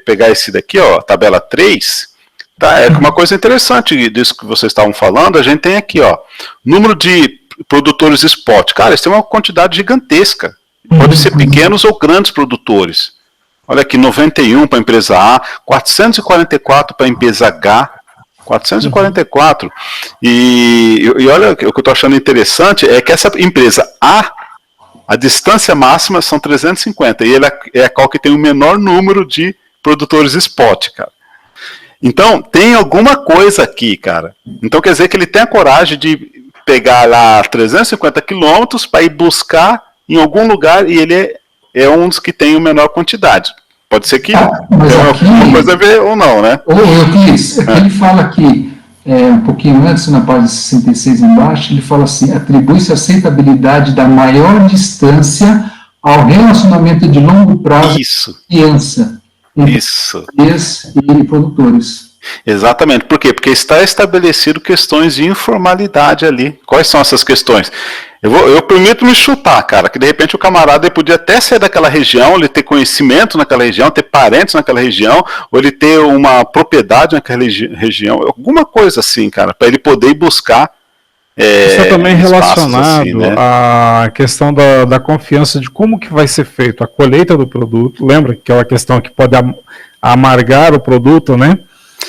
pegar esse daqui, ó, tabela 3. Tá, uma coisa interessante disso que vocês estavam falando, a gente tem aqui, ó, número de produtores spot. Cara, eles têm uma quantidade gigantesca. Pode ser pequenos ou grandes produtores. Olha aqui, 91 para a empresa A, 444 para a empresa H, 444. E olha, o que eu estou achando interessante é que essa empresa a distância máxima são 350, e ela é a qual que tem o menor número de produtores spot, cara. Então, tem alguma coisa aqui, cara. Então, quer dizer que ele tem a coragem de pegar lá 350 quilômetros para ir buscar em algum lugar e ele é um dos que tem a menor quantidade. Pode ser que tenha alguma coisa a ver ou não, né? Ele fala aqui, um pouquinho antes, na página 66 embaixo, ele fala assim, atribui-se a aceitabilidade da maior distância ao relacionamento de longo prazo e confiança entre e produtores. Exatamente. Por quê? Porque está estabelecido questões de informalidade ali. Quais são essas questões? Eu permito me chutar, cara, que de repente o camarada ele podia até ser daquela região, ele ter conhecimento naquela região, ter parentes naquela região, ou ele ter uma propriedade naquela região, alguma coisa assim, cara, para ele poder ir buscar. Isso é também relacionado assim, né? À questão da confiança de como que vai ser feito a colheita do produto. Lembra que é uma questão que pode amargar o produto, né?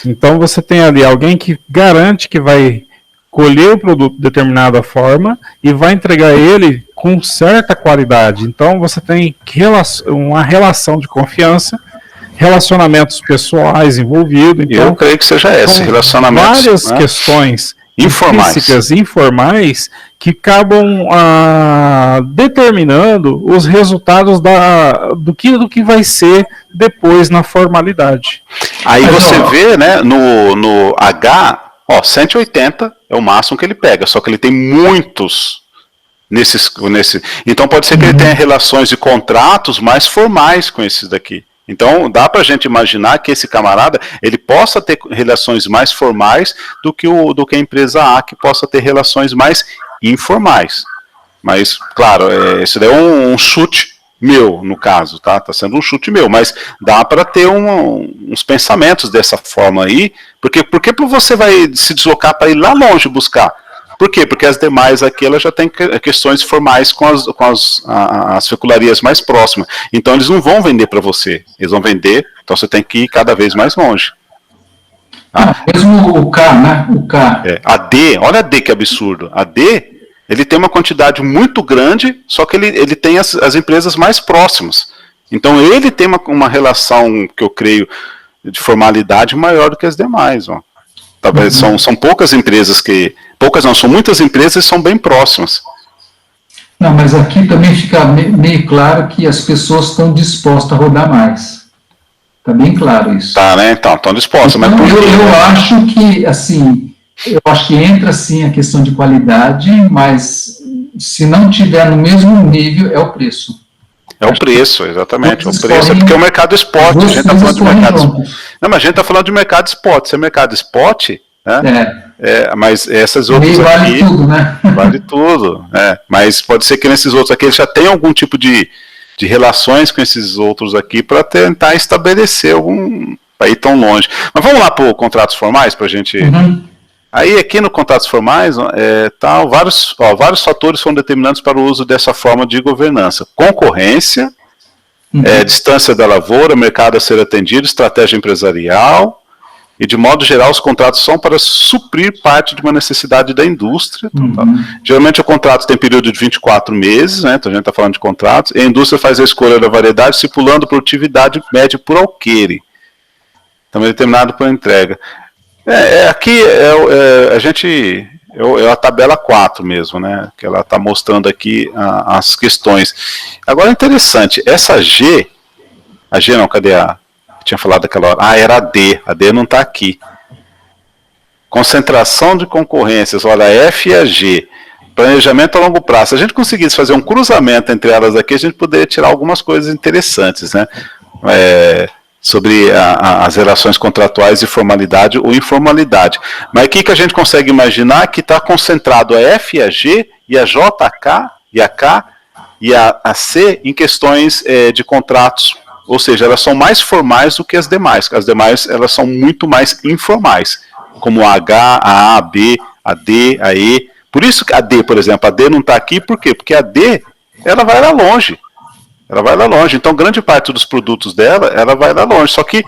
Então você tem ali alguém que garante que vai colher o produto de determinada forma e vai entregar ele com certa qualidade. Então você tem uma relação de confiança, relacionamentos pessoais envolvidos. Então, eu creio que seja esse relacionamento. Várias questões informais que acabam determinando os resultados do que vai ser depois na formalidade. Aí você vê, né, no H, 180 é o máximo que ele pega, só que ele tem muitos então pode ser que ele tenha relações de contratos mais formais com esses daqui. Então dá para a gente imaginar que esse camarada ele possa ter relações mais formais do que a empresa A, que possa ter relações mais informais. Mas, claro, isso daí é um chute meu, no caso, tá? Tá sendo um chute meu, mas dá para ter uns pensamentos dessa forma aí, porque você vai se deslocar para ir lá longe buscar? Por quê? Porque as demais aqui elas já têm questões formais com as fecularias mais próximas. Então eles não vão vender para você, eles vão vender, então você tem que ir cada vez mais longe. Tá? Mesmo o K, né? O K. A D, olha a D que absurdo. A D, ele tem uma quantidade muito grande, só que ele tem as empresas mais próximas. Então ele tem uma relação, que eu creio, de formalidade maior do que as demais. Ó. Talvez são poucas empresas são muitas empresas e são bem próximas. Não, mas aqui também fica meio claro que as pessoas estão dispostas a rodar mais. Está bem claro isso. Tá, né? Então, estão dispostas. Então, mas eu acho que, assim, entra, sim, a questão de qualidade, mas se não tiver no mesmo nível, é o preço. É o preço, exatamente. O preço é porque é o mercado spot. A gente está falando de mercado spot. Não, mas a gente está falando de mercado spot. Se é mercado spot, né? Mas essas outras vale aqui... tudo, né? Vale tudo. Mas pode ser que nesses outros aqui eles já tenham algum tipo de relações com esses outros aqui para tentar estabelecer para ir tão longe. Mas vamos lá para contratos formais para a gente... Aí aqui no contratos formais, vários fatores são determinantes para o uso dessa forma de governança. Concorrência, distância da lavoura, mercado a ser atendido, estratégia empresarial, e de modo geral os contratos são para suprir parte de uma necessidade da indústria. Geralmente o contrato tem período de 24 meses, né? Então a gente está falando de contratos, e a indústria faz a escolha da variedade, estipulando produtividade média por alqueire, também determinado por entrega. Aqui é a tabela 4 mesmo, né? Que ela está mostrando aqui as questões. Agora é interessante, essa G, a G não, cadê a? Tinha falado daquela hora. Era a D não está aqui. Concentração de concorrências, olha, a F e a G. Planejamento a longo prazo. Se a gente conseguisse fazer um cruzamento entre elas aqui, a gente poderia tirar algumas coisas interessantes, né? Sobre as relações contratuais de formalidade ou informalidade. Mas aqui que a gente consegue imaginar que está concentrado a F e a G, e a JK, e a K, e a C em questões de contratos, ou seja, elas são mais formais do que as demais. As demais elas são muito mais informais, como a H, a A, a B, a D, a E. Por isso que a D, por exemplo, a D não está aqui, por quê? Porque a D, ela vai lá longe. Ela vai lá longe, então grande parte dos produtos dela, ela vai lá longe, só que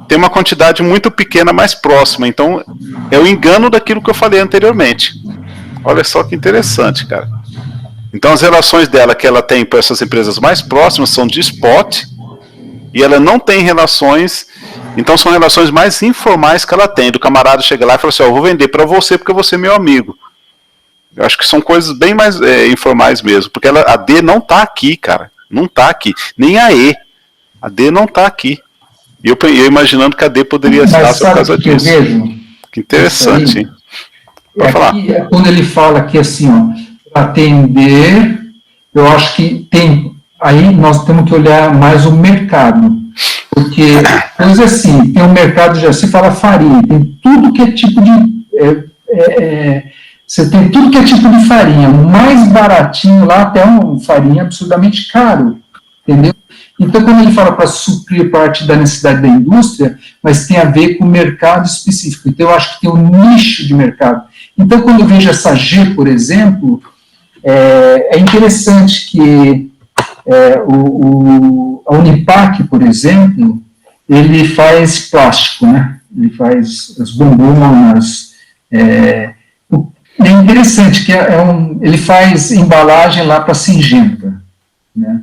tem uma quantidade muito pequena mais próxima, então é o engano daquilo que eu falei anteriormente. Olha só que interessante, cara. Então as relações dela que ela tem para essas empresas mais próximas são de spot, e ela não tem relações, então são relações mais informais que ela tem, do camarada chega lá e fala assim, eu vou vender para você porque você é meu amigo. Eu acho que são coisas bem mais informais mesmo, porque a D não está aqui, cara. Não está aqui, nem a E. A D não está aqui. E eu imaginando que a D poderia estar por causa disso. Eu vejo? Que interessante, hein? Pode falar. Quando ele fala que assim, para atender, eu acho que tem. Aí nós temos que olhar mais o mercado. Porque, coisa assim, tem um mercado, já se fala farinha, tem tudo que é tipo de. Você tem tudo que é tipo de farinha, o mais baratinho lá até uma farinha absurdamente caro, entendeu? Então, quando ele fala para suprir parte da necessidade da indústria, mas tem a ver com o mercado específico. Então, eu acho que tem um nicho de mercado. Então, quando eu vejo essa G, por exemplo, é interessante que a Unipac, por exemplo, ele faz plástico, né? Ele faz as bombonas, é interessante que ele faz embalagem lá para Singenta, né?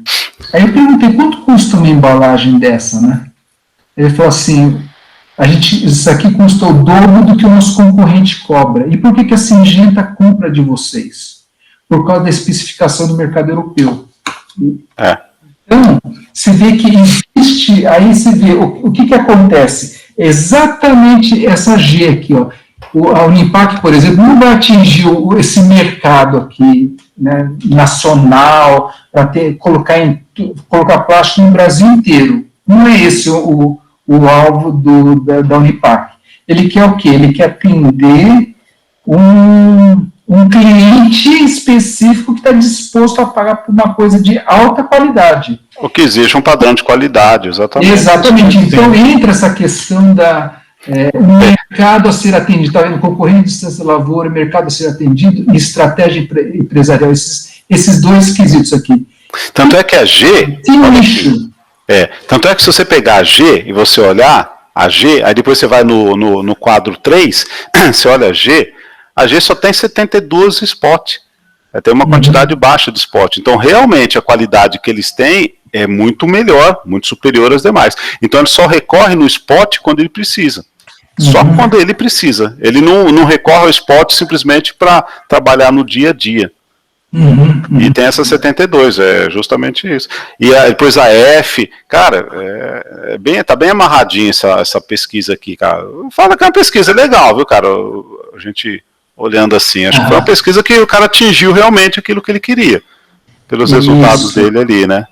Aí eu perguntei, quanto custa uma embalagem dessa, né? Ele falou assim, isso aqui custa o dobro do que o nosso concorrente cobra. E por que a Singenta compra de vocês? Por causa da especificação do mercado europeu. Então, se vê que existe, aí se vê, o que acontece? Exatamente essa G aqui, ó. A Unipac, por exemplo, não vai atingir esse mercado aqui, né, nacional, para colocar plástico no Brasil inteiro. Não é esse o alvo da Unipac. Ele quer o quê? Ele quer atender um cliente específico que está disposto a pagar por uma coisa de alta qualidade. O que exige um padrão de qualidade, exatamente. Exatamente. Então, entra essa questão o mercado a ser atendido, está vendo? Concorrente, distância, lavoura, mercado a ser atendido e estratégia empresarial, esses dois quesitos aqui. Tanto é que a G... tanto é que se você pegar a G e você olhar a G, aí depois você vai no quadro 3, você olha a G só tem 72 spot. Tem uma quantidade baixa de spot. Então, realmente, a qualidade que eles têm é muito melhor, muito superior às demais. Então, ele só recorre no spot quando ele precisa. Só quando ele precisa. Ele não recorre ao spot simplesmente para trabalhar no dia a dia. E tem essa 72, é justamente isso. E depois a F, cara, tá bem amarradinha essa pesquisa aqui, cara. Fala que é uma pesquisa legal, viu, cara? A gente olhando assim, acho que foi uma pesquisa que o cara atingiu realmente aquilo que ele queria, pelos resultados dele ali, né?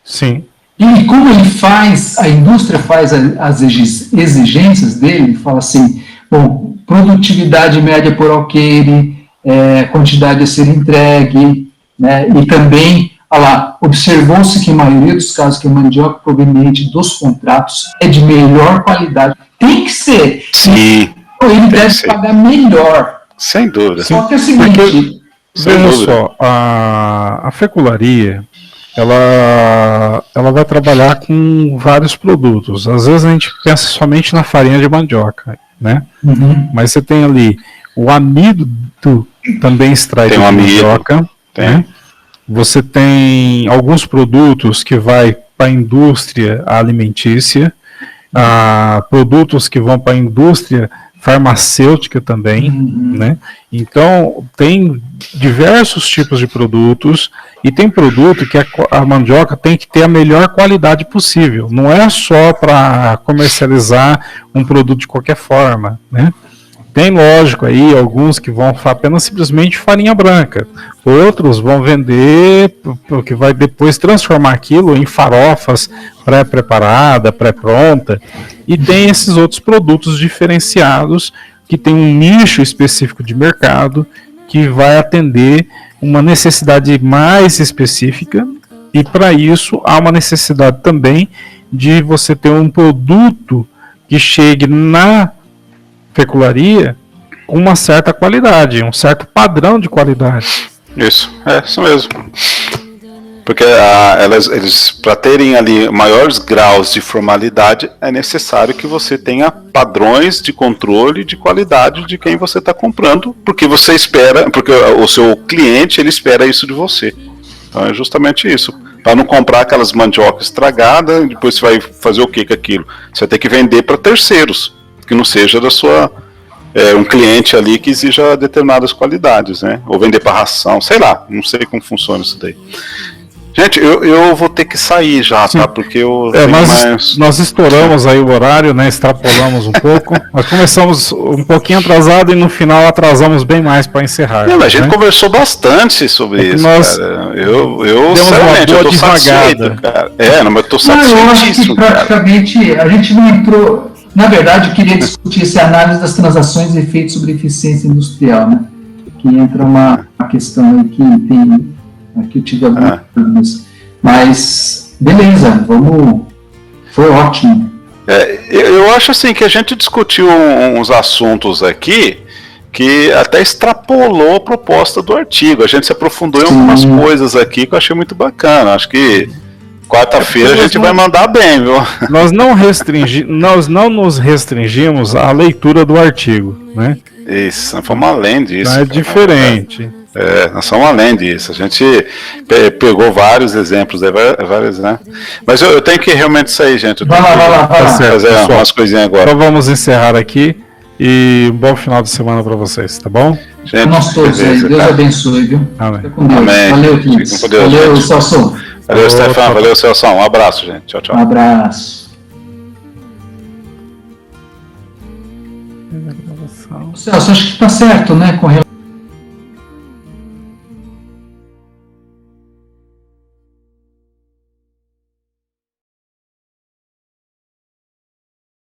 Sim. E como a indústria faz as exigências dele, fala assim, bom, produtividade média por alqueire, quantidade a ser entregue, né, e também, observou-se que a maioria dos casos que a mandioca proveniente dos contratos é de melhor qualidade. Tem que ser. Sim. Ele deve pagar melhor. Sem dúvida. Só que é o seguinte... Veja só, a fecularia, ela vai trabalhar com vários produtos. Às vezes a gente pensa somente na farinha de mandioca, né? Mas você tem ali o amido também extraído de mandioca, né? Você tem alguns produtos que vai para a indústria alimentícia, produtos que vão para a indústria farmacêutica também, né? Então, tem diversos tipos de produtos e tem produto que a mandioca tem que ter a melhor qualidade possível. Não é só para comercializar um produto de qualquer forma, né? Tem, lógico, aí alguns que vão apenas simplesmente farinha branca. Outros vão vender, que vai depois transformar aquilo em farofas pré-preparada, pré-pronta. E tem esses outros produtos diferenciados que tem um nicho específico de mercado que vai atender uma necessidade mais específica. E para isso há uma necessidade também de você ter um produto que chegue na fecularia com uma certa qualidade, um certo padrão de qualidade. Isso mesmo. Porque eles, para terem ali maiores graus de formalidade, é necessário que você tenha padrões de controle de qualidade de quem você está comprando, porque você espera, porque o seu cliente ele espera isso de você. Então é justamente isso. Para não comprar aquelas mandiocas estragadas, depois você vai fazer o que com aquilo? Você vai ter que vender para terceiros, que não seja da sua um cliente ali que exija determinadas qualidades, né? Ou vender para ração, sei lá, não sei como funciona isso daí. Gente, eu vou ter que sair já, tá? Porque eu nós estouramos aí o horário, né? Extrapolamos um pouco. Nós começamos um pouquinho atrasado e no final atrasamos bem mais para encerrar. Não, a gente conversou bastante sobre isso, cara. Eu sinceramente, eu tô satisfeito, cara. Mas eu tô satisfeitíssimo, eu acho que praticamente a gente não entrou... Na verdade, eu queria discutir essa análise das transações e efeitos sobre eficiência industrial, né? Que entra uma questão aí que tem... Aqui eu tive algumas dúvidas. Mas, beleza, vamos... Foi ótimo. Eu acho assim que a gente discutiu uns assuntos aqui que até extrapolou a proposta do artigo. A gente se aprofundou em algumas coisas aqui que eu achei muito bacana. Acho que quarta-feira a gente vai mandar bem, viu? Nós não nos restringimos à leitura do artigo, né? Isso, nós fomos além disso. Não é diferente. Nós somos além disso. A gente pegou vários exemplos, vários, né? Mas eu tenho que realmente sair, gente. Vai lá. Fazer umas coisinhas agora. Então vamos encerrar aqui e um bom final de semana para vocês, tá bom? Gente, nós todos aí. Deus abençoe, viu? Amém. Amém. Valeu, Clínis. Valeu, Celso. Valeu, Stefan. Valeu, Celso. Um abraço, gente. Tchau, tchau. Um abraço. Celso, acho que está certo, né, com relação